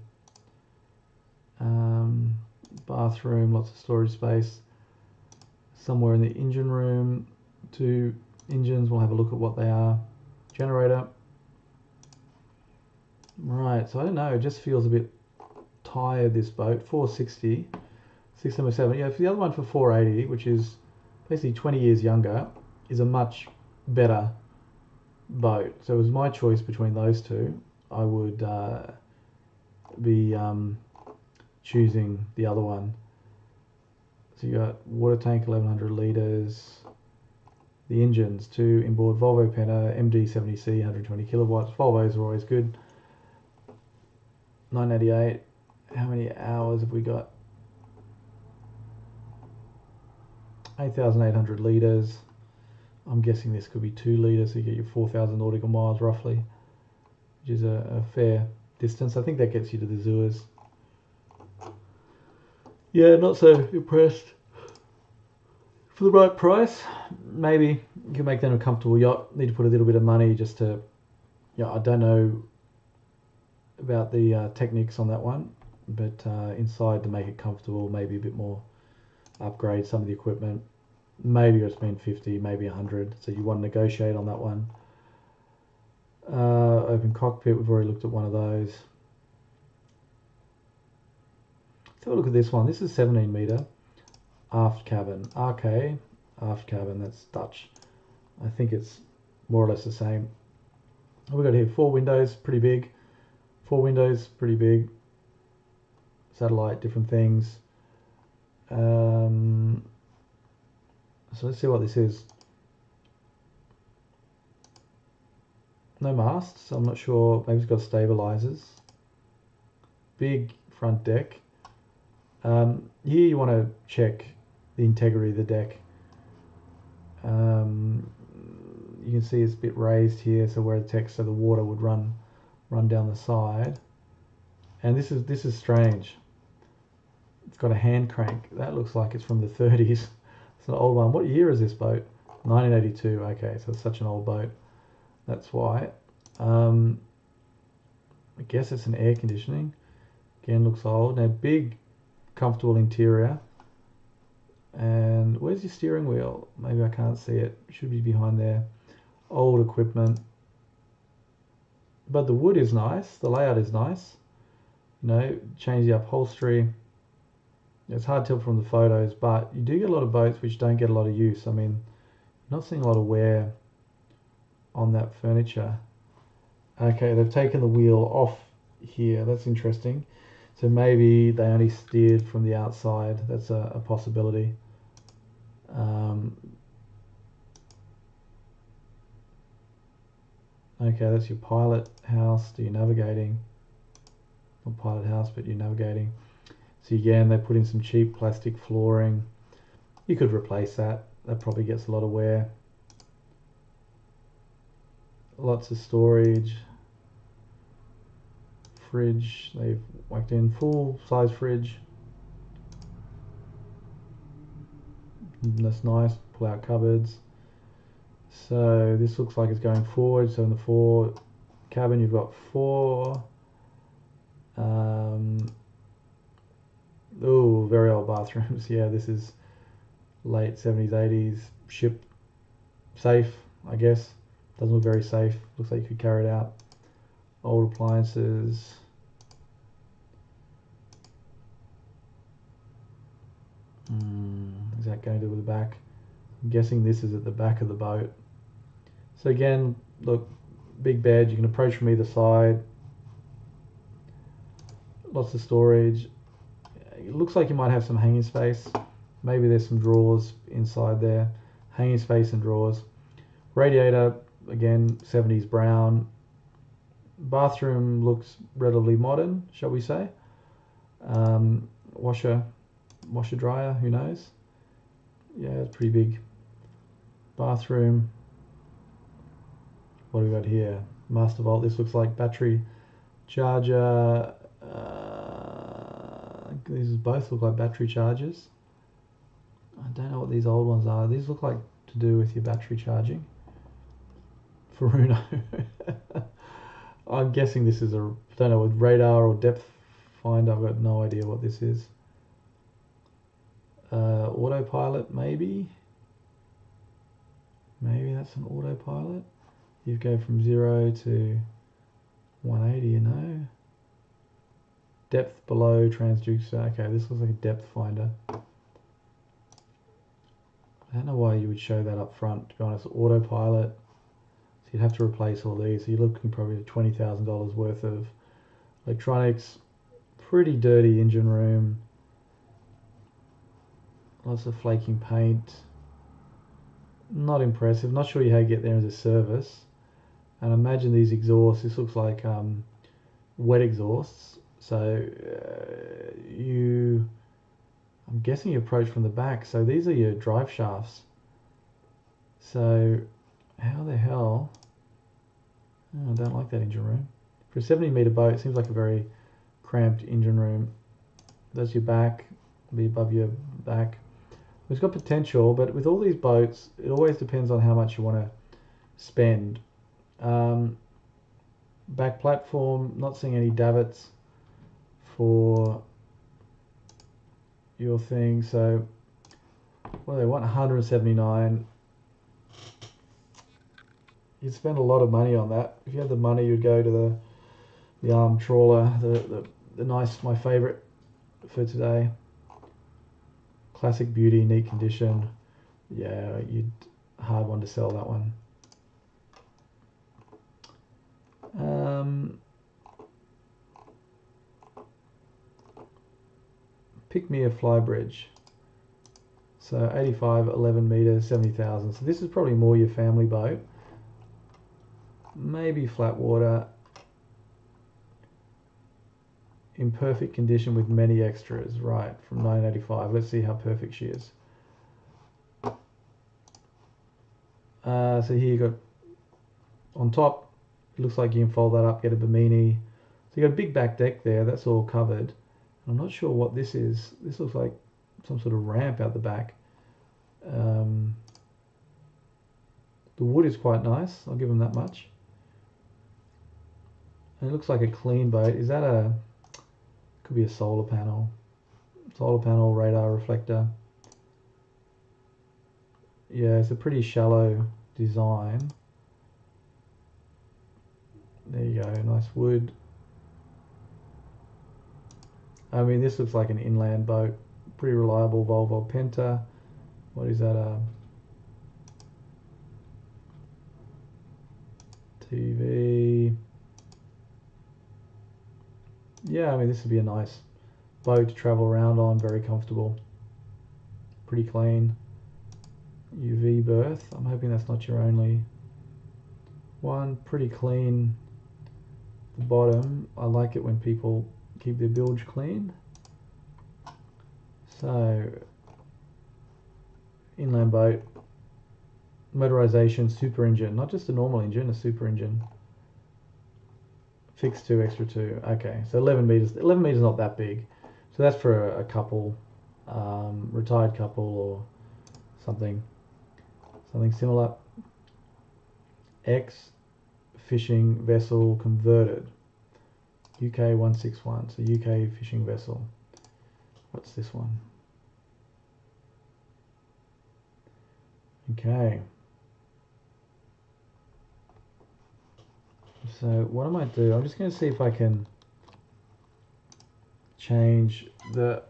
Bathroom, lots of storage space. Somewhere in the engine room, 2 engines, we'll have a look at what they are. Generator. Right, so I don't know, it just feels a bit tired, this boat. 460, 677. Yeah, for the other one for 480, which is basically 20 years younger, is a much better boat. So it was my choice between those two. I would be choosing the other one. So you got water tank 1100 litres, the engines, 2 inboard Volvo Penta, MD70C 120 kilowatts. Volvos are always good. 988. How many hours have we got? 8,800 litres. I'm guessing this could be 2 litres, so you get your 4,000 nautical miles roughly, which is a fair distance. I think that gets you to the Azores. Yeah, not so impressed. For the right price, maybe you can make them a comfortable yacht. Need to put a little bit of money just to, I don't know about the techniques on that one, but inside to make it comfortable, maybe a bit more, upgrade some of the equipment. Maybe you'll spend 50, maybe 100. So you want to negotiate on that one. Open cockpit, we've already looked at one of those. Let's have a look at this one. This is 17 metre aft cabin. Okay, aft cabin, that's Dutch. I think it's more or less the same. We've got here 4 windows, pretty big. 4 windows, pretty big. Satellite, different things. So let's see what this is. No mast, so I'm not sure. Maybe it's got stabilizers. Big front deck. Here you want to check the integrity of the deck. You can see it's a bit raised here, so where the text, so the water would run down the side. And this is strange. It's got a hand crank. That looks like it's from the 30s. It's an old one. What year is this boat? 1982. Okay, so it's such an old boat. That's why. I guess it's an air conditioning. Again, looks old. Now, big, comfortable interior. And where's your steering wheel? Maybe I can't see it. It should be behind there. Old equipment. But the wood is nice. The layout is nice. You know, change the upholstery. It's hard to tell from the photos, but you do get a lot of boats which don't get a lot of use. I mean, you're not seeing a lot of wear on that furniture. Okay, they've taken the wheel off here. That's interesting. So maybe they only steered from the outside. That's a possibility. Okay, that's your pilot house. Do your navigating. Not pilot house, but your navigating. So again, they put in some cheap plastic flooring. You could replace that. That probably gets a lot of wear. Lots of storage. Fridge, they've whacked in full size fridge. That's nice. Pull out cupboards. So this looks like it's going forward. So in the 4 cabin, you've got 4. Oh, very old bathrooms. Yeah, this is late 70s, 80s. Ship safe, I guess. Doesn't look very safe. Looks like you could carry it out. Old appliances. Is that going to the back? I'm guessing this is at the back of the boat. So again, look, big bed. You can approach from either side. Lots of storage. It looks like you might have some hanging space. Maybe there's some drawers inside there. Hanging space and drawers. Radiator, again, 70s brown. bathroom looks relatively modern, shall we say. Washer dryer, who knows? Yeah, it's pretty big. Bathroom. What do we got here? Master vault. This looks like battery charger. These both look like battery chargers. I don't know what these old ones are. These look like to do with your battery charging. Furuno. I'm guessing this is a, don't know, with radar or depth finder. I've got no idea what this is. Autopilot, maybe. Maybe that's an autopilot. You go from 0 to 180, you know. Depth below transducer. Okay, this looks like a depth finder. I don't know why you would show that up front, to be honest. Autopilot. So you'd have to replace all these. So you're looking probably at $20,000 worth of electronics. Pretty dirty engine room. Lots of flaking paint. Not impressive. Not sure how you get there as a service. And imagine these exhausts. This looks like wet exhausts. So I'm guessing you approach from the back. So these are your drive shafts. So how the hell? Oh, I don't like that engine room. For a 70-meter boat, it seems like a very cramped engine room. That's your back. Be above your back. It's got potential, but with all these boats, it always depends on how much you want to spend. Back platform, not seeing any davits for your thing. So what do they want? 179. You'd spend a lot of money on that. If you had the money, you'd go to the trawler, the nice, my favorite for today. Classic beauty, neat condition. Yeah, you'd hard one to sell, that one. Pick me a Flybridge. So 85, 11 meters, 70,000. So this is probably more your family boat. Maybe flat water. In perfect condition with many extras. Right, from 1985. Let's see how perfect she is. So here you got on top, it looks like you can fold that up, get a Bimini. So you got a big back deck there, that's all covered. I'm not sure what this is. This looks like some sort of ramp out the back. The wood is quite nice, I'll give them that much. And it looks like a clean boat. Is that a, could be a solar panel. Solar panel, radar, reflector. Yeah, it's a pretty shallow design. There you go, nice wood. I mean, this looks like an inland boat. Pretty reliable Volvo Penta. What is that? TV. Yeah, I mean, this would be a nice boat to travel around on. Very comfortable. Pretty clean. UV berth. I'm hoping that's not your only one. Pretty clean. The bottom. I like it when people keep their bilge clean. So, inland boat. Motorization, super engine. Not just a normal engine, a super engine. Fixed 2, extra 2. Okay, so 11 meters. 11 meters not that big. So that's for a couple, retired couple or something similar. X fishing vessel converted. UK 161. So UK fishing vessel. What's this one? Okay. So what I might do, I'm just going to see if I can change the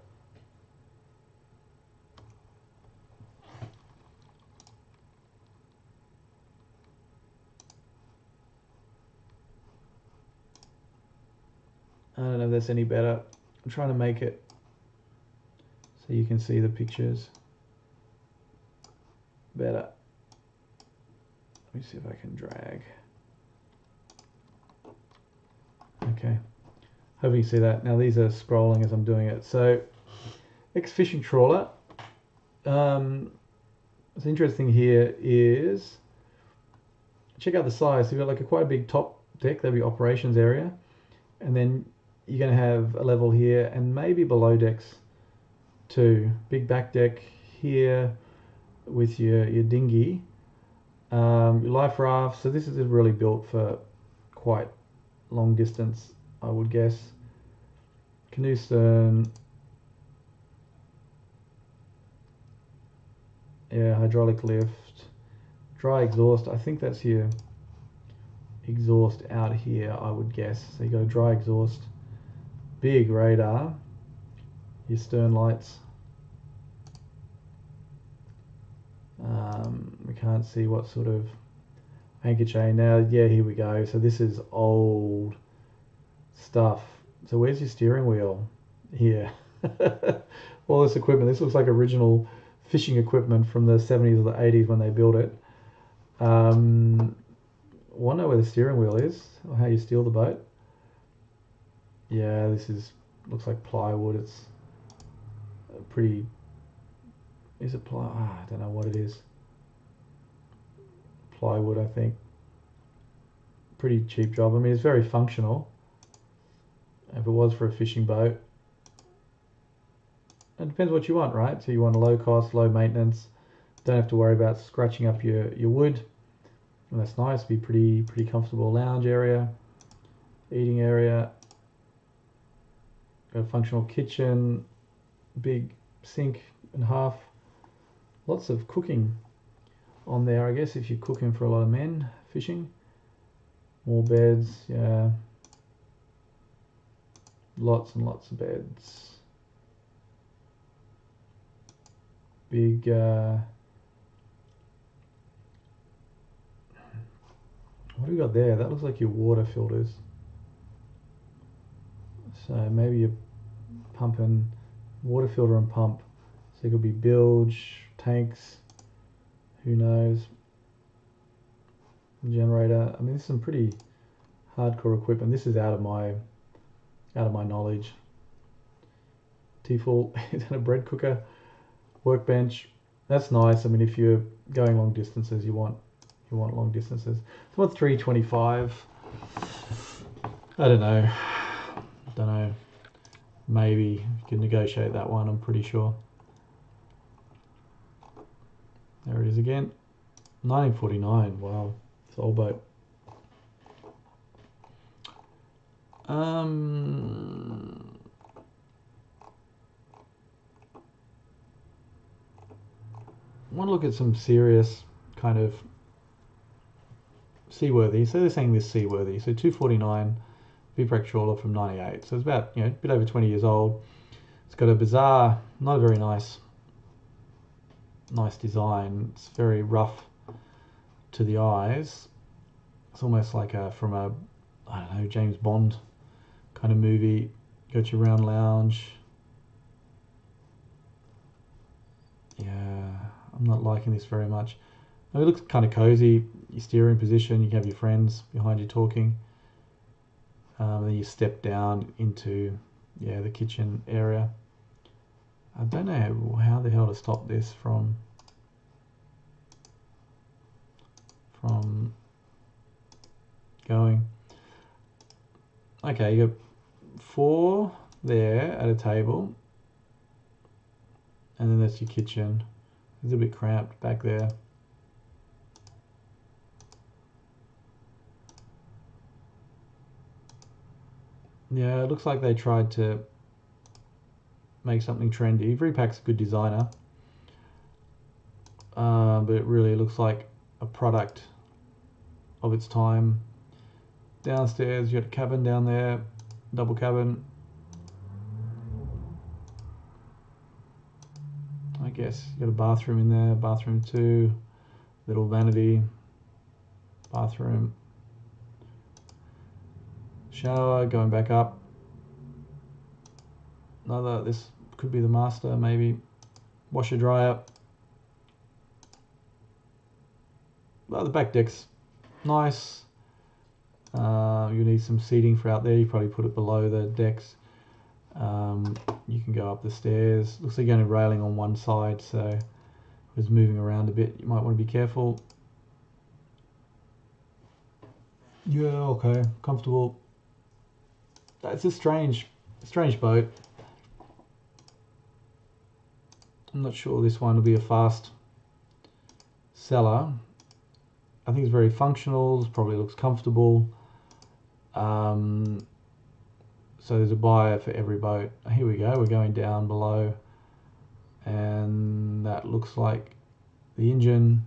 I don't know if that's any better. I'm trying to make it so you can see the pictures better. Let me see if I can drag. Okay. Hopefully you see that. Now these are scrolling as I'm doing it. So, ex-fishing trawler. What's interesting here is, check out the size. So you've got like quite a big top deck, that'll be operations area. And then you're going to have a level here and maybe below decks too. Big back deck here with your dinghy. Your life raft. So this is really built for quite long distance, I would guess. Canoe stern. Yeah, hydraulic lift. Dry exhaust. I think that's your exhaust out here, I would guess. So you got a dry exhaust. Big radar. Your stern lights. We can't see what sort of anchor chain now. Yeah, here we go. So this is old stuff. So where's your steering wheel? Here. All this equipment. This looks like original fishing equipment from the 70s or the 80s when they built it. Want to know where the steering wheel is or how you steer the boat? Yeah, this looks like plywood. It's pretty. Is it ply? I don't know what it is. Plywood, I think. Pretty cheap job. I mean, it's very functional. If it was for a fishing boat, it depends what you want, right? So you want a low cost, low maintenance. Don't have to worry about scratching up your wood. And that's nice. Be pretty comfortable. Lounge area, eating area. Got a functional kitchen, big sink and half. Lots of cooking on there, I guess, if you're cooking for a lot of men fishing. More beds, yeah. Lots and lots of beds. Big, what do we got there? That looks like your water filters. So maybe you're pumping water filter and pump. So it could be bilge, tanks, who knows. Generator. I mean, this is some pretty hardcore equipment. This is out of my knowledge. T-full is that a bread cooker? Workbench. That's nice. I mean, if you're going long distances, you want long distances. So what's 325? I don't know. Maybe you can negotiate that one. I'm pretty sure. There it is again. 1949. Wow, it's an old boat. Want to look at some serious kind of Seaworthy. So they're saying this Seaworthy. So 249 V-Prac trawler from 98. So it's about, a bit over 20 years old. It's got a bizarre, not a very nice design. It's very rough to the eyes. It's almost like from a, I don't know, James Bond kind of movie. Got your round lounge. Yeah, I'm not liking this very much. It looks kind of cozy. Your steering position, you can have your friends behind you talking. Then you step down into, the kitchen area. I don't know how the hell to stop this from going. Okay, you got 4 there at a table. And then that's your kitchen. It's a bit cramped back there. Yeah, it looks like they tried to make something trendy. V-Prac's a good designer. But it really looks like a product of its time. Downstairs, you got a cabin down there, double cabin. I guess you got a bathroom in there, bathroom 2, little vanity, bathroom, shower, going back up. This could be the master, maybe. Washer dryer. Well, the back deck's nice. You need some seating for out there. You probably put it below the decks. You can go up the stairs. Looks like you're only railing on one side, so if it's moving around a bit, you might want to be careful. Yeah, okay, comfortable. It's a strange boat. I'm not sure this one will be a fast seller. I think it's very functional. It probably looks comfortable. So there's a buyer for every boat. Here we go. We're going down below, and that looks like the engine.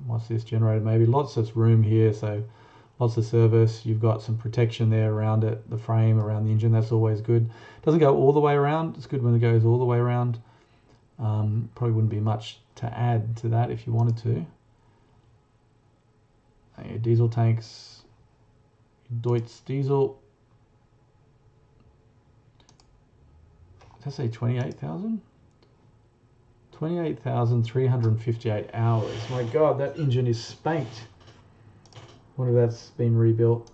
What's this, generator? Maybe lots of room here, so lots of service. You've got some protection there around it, the frame around the engine. That's always good. Doesn't go all the way around. It's good when it goes all the way around. Probably wouldn't be much to add to that if you wanted to. Your diesel tanks, Deutz diesel. Does that say 28,000? 28,358 hours. My God, that engine is spanked. Wonder if that's been rebuilt.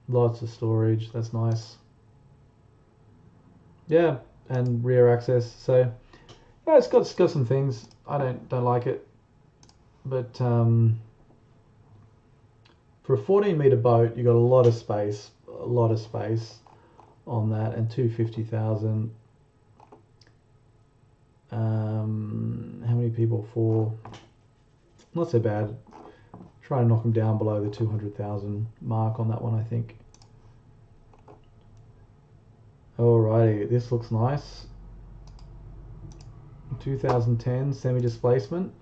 Lots of storage. That's nice. Yeah, and rear access. So yeah, it's got some things. I don't like it, but for a 14-meter boat, you got a lot of space on that, and 250,000. How many people? 4. Not so bad. Try and knock them down below the 200,000 mark on that one, I think. Alrighty, this looks nice. 2010 semi-displacement.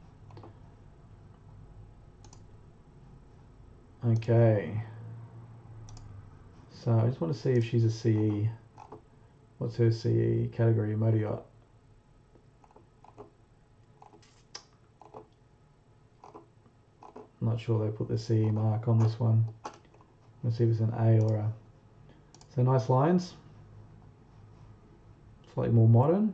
Okay. So I just want to see if she's a CE. What's her CE category? Motor yacht. I'm not sure they put the CE mark on this one. Let's see if it's an A or a. So nice lines. Slightly more modern.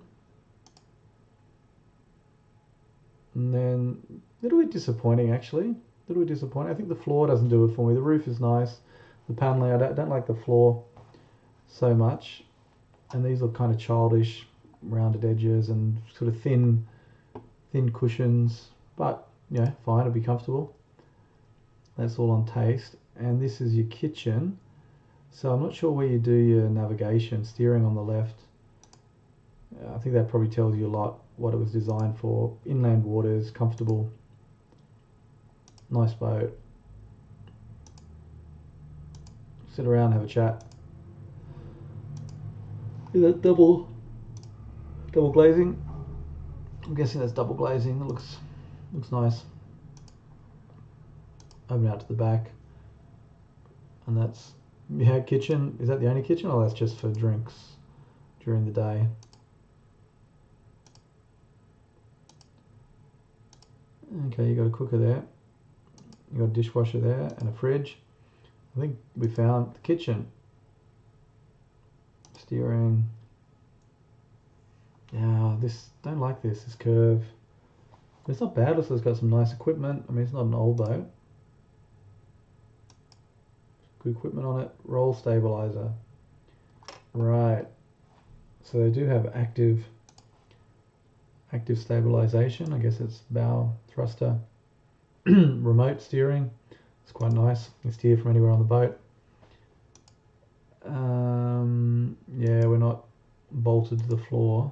And then a little bit disappointing, actually. A little bit disappointing. I think the floor doesn't do it for me. The roof is nice. The paneling, I don't like the floor so much. And these look kind of childish, rounded edges and sort of thin cushions. But yeah, fine, it'll be comfortable. That's all on taste. And this is your kitchen. So I'm not sure where you do your navigation. Steering on the left. I think that probably tells you a lot what it was designed for. Inland waters, comfortable. Nice boat. Sit around, have a chat. Is that double glazing? I'm guessing that's double glazing. It looks nice. Open out to the back. And that's, yeah, kitchen. Is that the only kitchen, or that's just for drinks during the day? Okay, you got a cooker there. You got a dishwasher there and a fridge. I think we found the kitchen. Steering. Yeah, don't like this curve. It's not bad. Looks like it's got some nice equipment. I mean, it's not an old boat. Good equipment on it. Roll stabilizer. Right. So they do have active stabilization. I guess it's bow thruster. Remote steering. It's quite nice. You can steer from anywhere on the boat. Yeah, we're not bolted to the floor.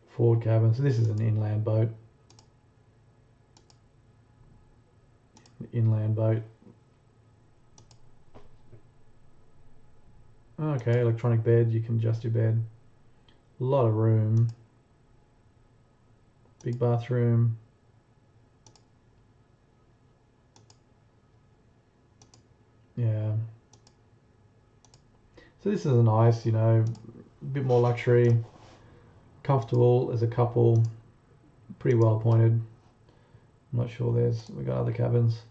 Forward cabin. So this is an inland boat. Okay, electronic bed. You can adjust your bed. A lot of room. Big bathroom. Yeah. So this is a nice, a bit more luxury, comfortable as a couple, pretty well appointed. I'm not sure we got other cabins.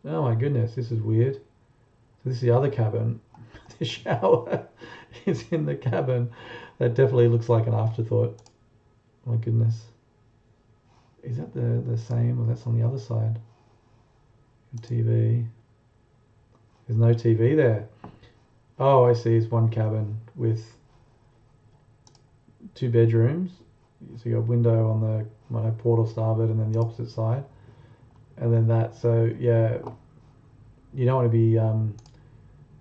Oh my goodness, this is weird. So this is the other cabin. The shower is in the cabin. That definitely looks like an afterthought. My goodness. Is that the same, or that's on the other side? TV. There's no TV there. Oh, I see. It's one cabin with 2 bedrooms. So you got a window on the port or starboard, and then the opposite side, and then that. So yeah, you don't want to be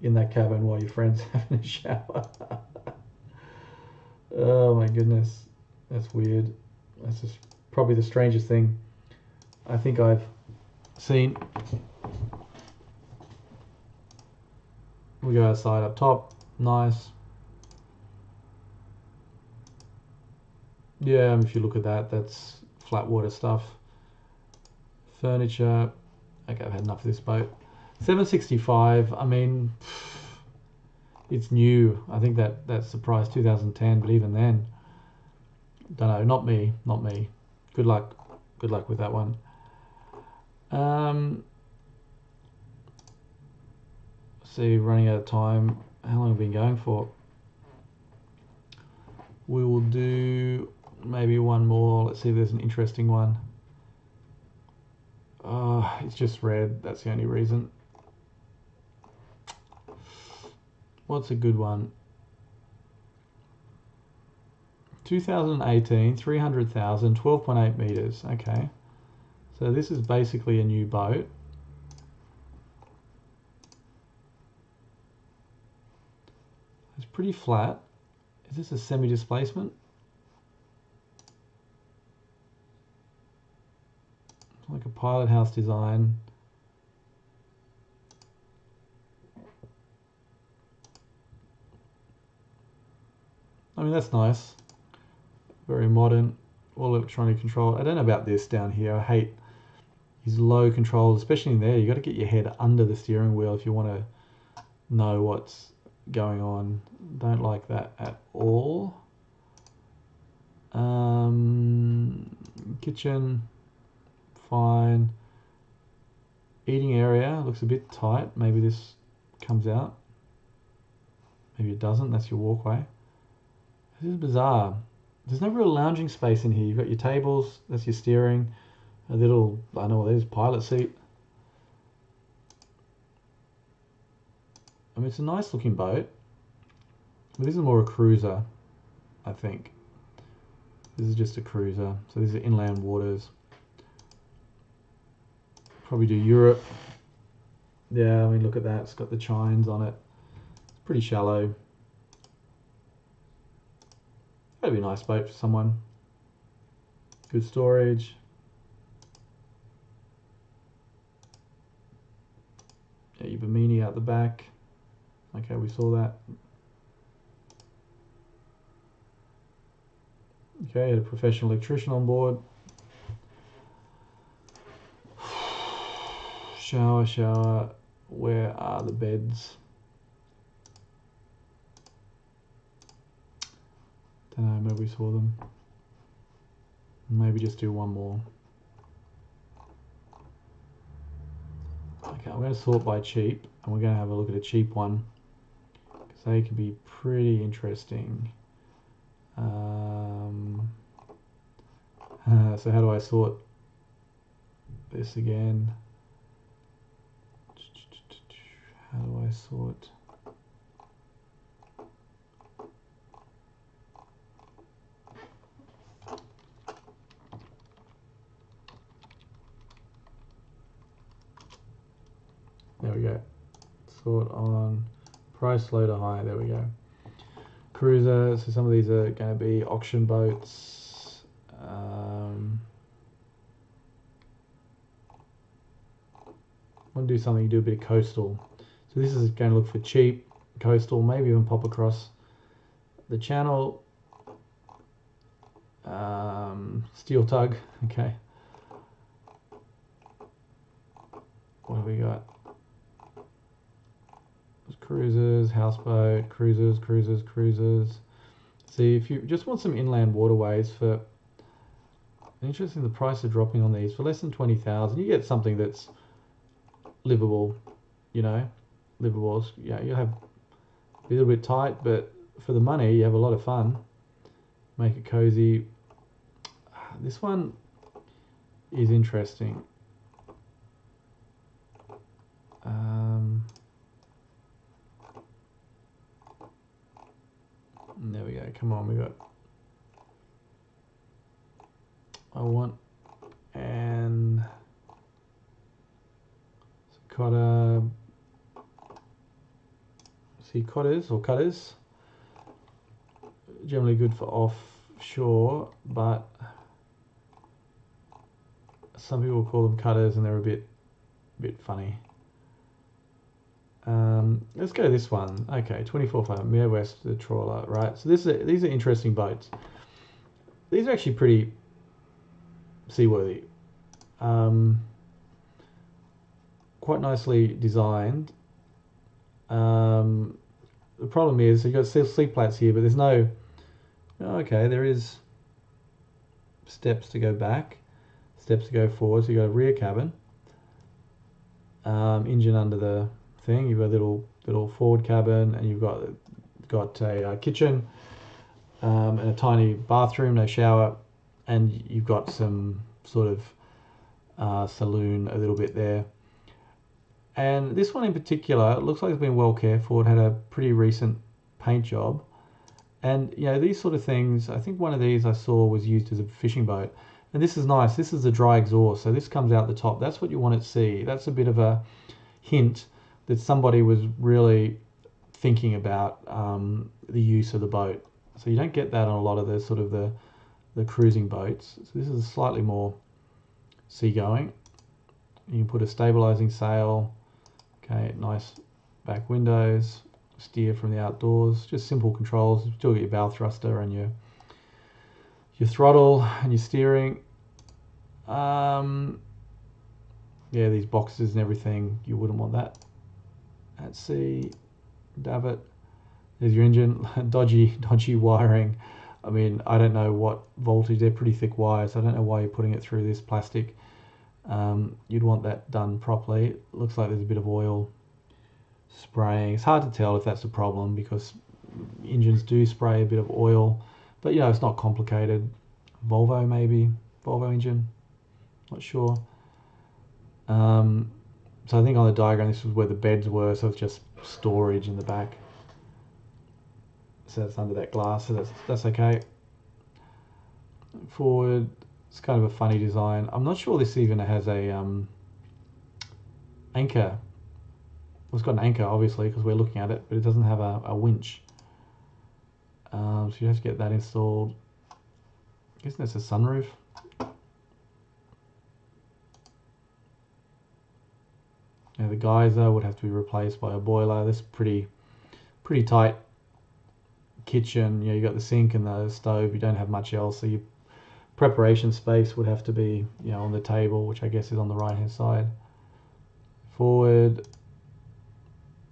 in that cabin while your friend's having a shower. Oh my goodness, that's weird. That's just probably the strangest thing I think I've seen. We go outside up top, nice. Yeah, if you look at that, that's flat water stuff. Furniture. Okay, I've had enough of this boat. 765. I mean, it's new. I think that's the price 2010, but even then, don't know. Not me. Not me. Good luck. Good luck with that one. See, running out of time. How long have we been going for? We will do maybe one more. Let's see if there's an interesting one. It's just red. That's the only reason. What's a good one? 2018, 300,000, 12.8 meters. Okay. So this is basically a new boat. It's pretty flat. Is this a semi-displacement? Like a pilot house design. I mean, that's nice. Very modern. All electronic control. I don't know about this down here. I hate these low controls, especially in there. You got to get your head under the steering wheel if you want to know what's going on. Don't like that at all. Kitchen, fine. Eating area looks a bit tight. Maybe this comes out. Maybe it doesn't. That's your walkway. This is bizarre. There's no real lounging space in here. You've got your tables. That's your steering. A little, I don't know what it is, pilot seat. I mean, it's a nice looking boat. But this is more a cruiser, I think. This is just a cruiser. So these are inland waters. Probably do Europe. Yeah, I mean, look at that. It's got the chines on it. It's pretty shallow. That'd be a nice boat for someone. Good storage. Yeah, your Bimini out the back. Okay, we saw that. Okay, had a professional electrician on board. Shower, shower. Where are the beds? Don't know, maybe we saw them. Maybe just do one more. Okay, I'm going to sort by cheap, and we're going to have a look at a cheap one, because they can be pretty interesting. So how do I sort this again? How do I sort? There we go. Sort on price low to high. There we go. Cruiser. So some of these are going to be auction boats. I want to do something, do a bit of coastal. So this is going to look for cheap coastal, maybe even pop across the channel. Steel tug. Okay. What have we got? Cruisers, houseboat, cruisers, cruisers, cruisers. See, if you just want some inland waterways for, interesting, the price of dropping on these for less than 20,000, you get something that's livable, you know, livable. Yeah, you'll have a little bit tight, but for the money, you have a lot of fun. Make it cozy. This one is interesting. There we go. Come on, we got. I want and cutter. See cutters or cutters. Generally good for offshore, but some people call them cutters and they're a bit funny. Let's go this one. Okay, 24 Midwest, the Trawler, right? So these are interesting boats. These are actually pretty seaworthy. Quite nicely designed. The problem is you've got sleep plates here, but there's no. Okay, there is steps to go back, steps to go forward. So you've got a rear cabin, engine under the thing. You've got a little forward cabin, and you've got a kitchen and a tiny bathroom, no shower, and you've got some sort of saloon a little bit there. And this one in particular, it looks like it's been well cared for. It had a pretty recent paint job. And these sort of things, I think one of these I saw was used as a fishing boat. And this is nice. This is the dry exhaust, so this comes out the top. That's what you want to see. That's a bit of a hint that somebody was really thinking about the use of the boat. So you don't get that on a lot of the sort of the cruising boats. So this is slightly more seagoing. You can put a stabilizing sail. Okay, nice back windows. Steer from the outdoors. Just simple controls. You still get your bow thruster and your throttle and your steering. Yeah, these boxes and everything. You wouldn't want that at sea. Davit. There's your engine. dodgy wiring. I mean, I don't know what voltage. They're pretty thick wires. I don't know why you're putting it through this plastic. You'd want that done properly. It looks like there's a bit of oil spraying. It's hard to tell if that's a problem because engines do spray a bit of oil, but it's not complicated. Volvo maybe, Volvo engine, not sure. So I think on the diagram this was where the beds were, so it's just storage in the back. So that's under that glass, so that's okay. Forward, it's kind of a funny design. I'm not sure this even has a anchor. Well, it's got an anchor obviously because we're looking at it, but it doesn't have a winch. So you have to get that installed. I guess that's a sunroof. The geyser would have to be replaced by a boiler. This pretty tight kitchen. You got the sink and the stove. You don't have much else, so your preparation space would have to be on the table, which I guess is on the right hand side. Forward,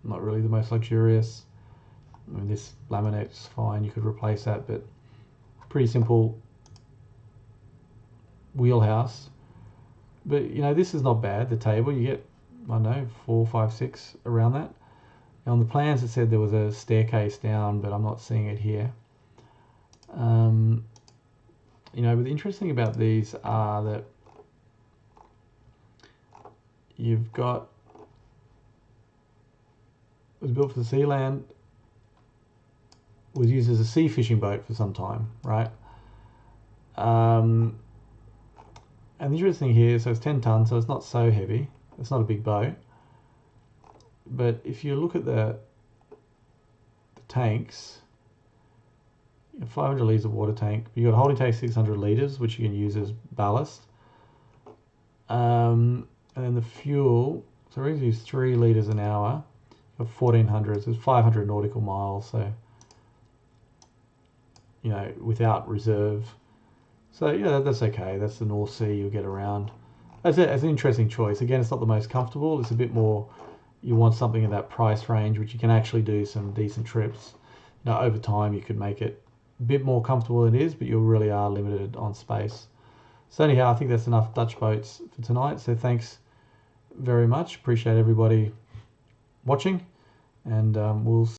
not really the most luxurious. I mean, this laminate's fine, you could replace that, but pretty simple wheelhouse. But this is not bad. The table, you get, I don't know, 4, 5, 6 around that. And on the plans it said there was a staircase down, but I'm not seeing it here. But the interesting about these are that you've got, it was built for the sea land, was used as a sea fishing boat for some time, right? And the interesting here, so it's 10 tons, so it's not so heavy. It's not a big boat. But if you look at the tanks, 500 litres of water tank. You've got a holding tank 600 litres, which you can use as ballast. And then the fuel, so we're going to use 3 litres an hour for 1400, so it's 500 nautical miles, so without reserve. So that's okay. That's the North Sea. You'll get around. That's an interesting choice. Again, it's not the most comfortable. It's a bit more. You want something in that price range, which you can actually do some decent trips. Over time, you could make it a bit more comfortable than it is, but you really are limited on space. So anyhow, I think that's enough Dutch boats for tonight. So thanks very much. Appreciate everybody watching, and we'll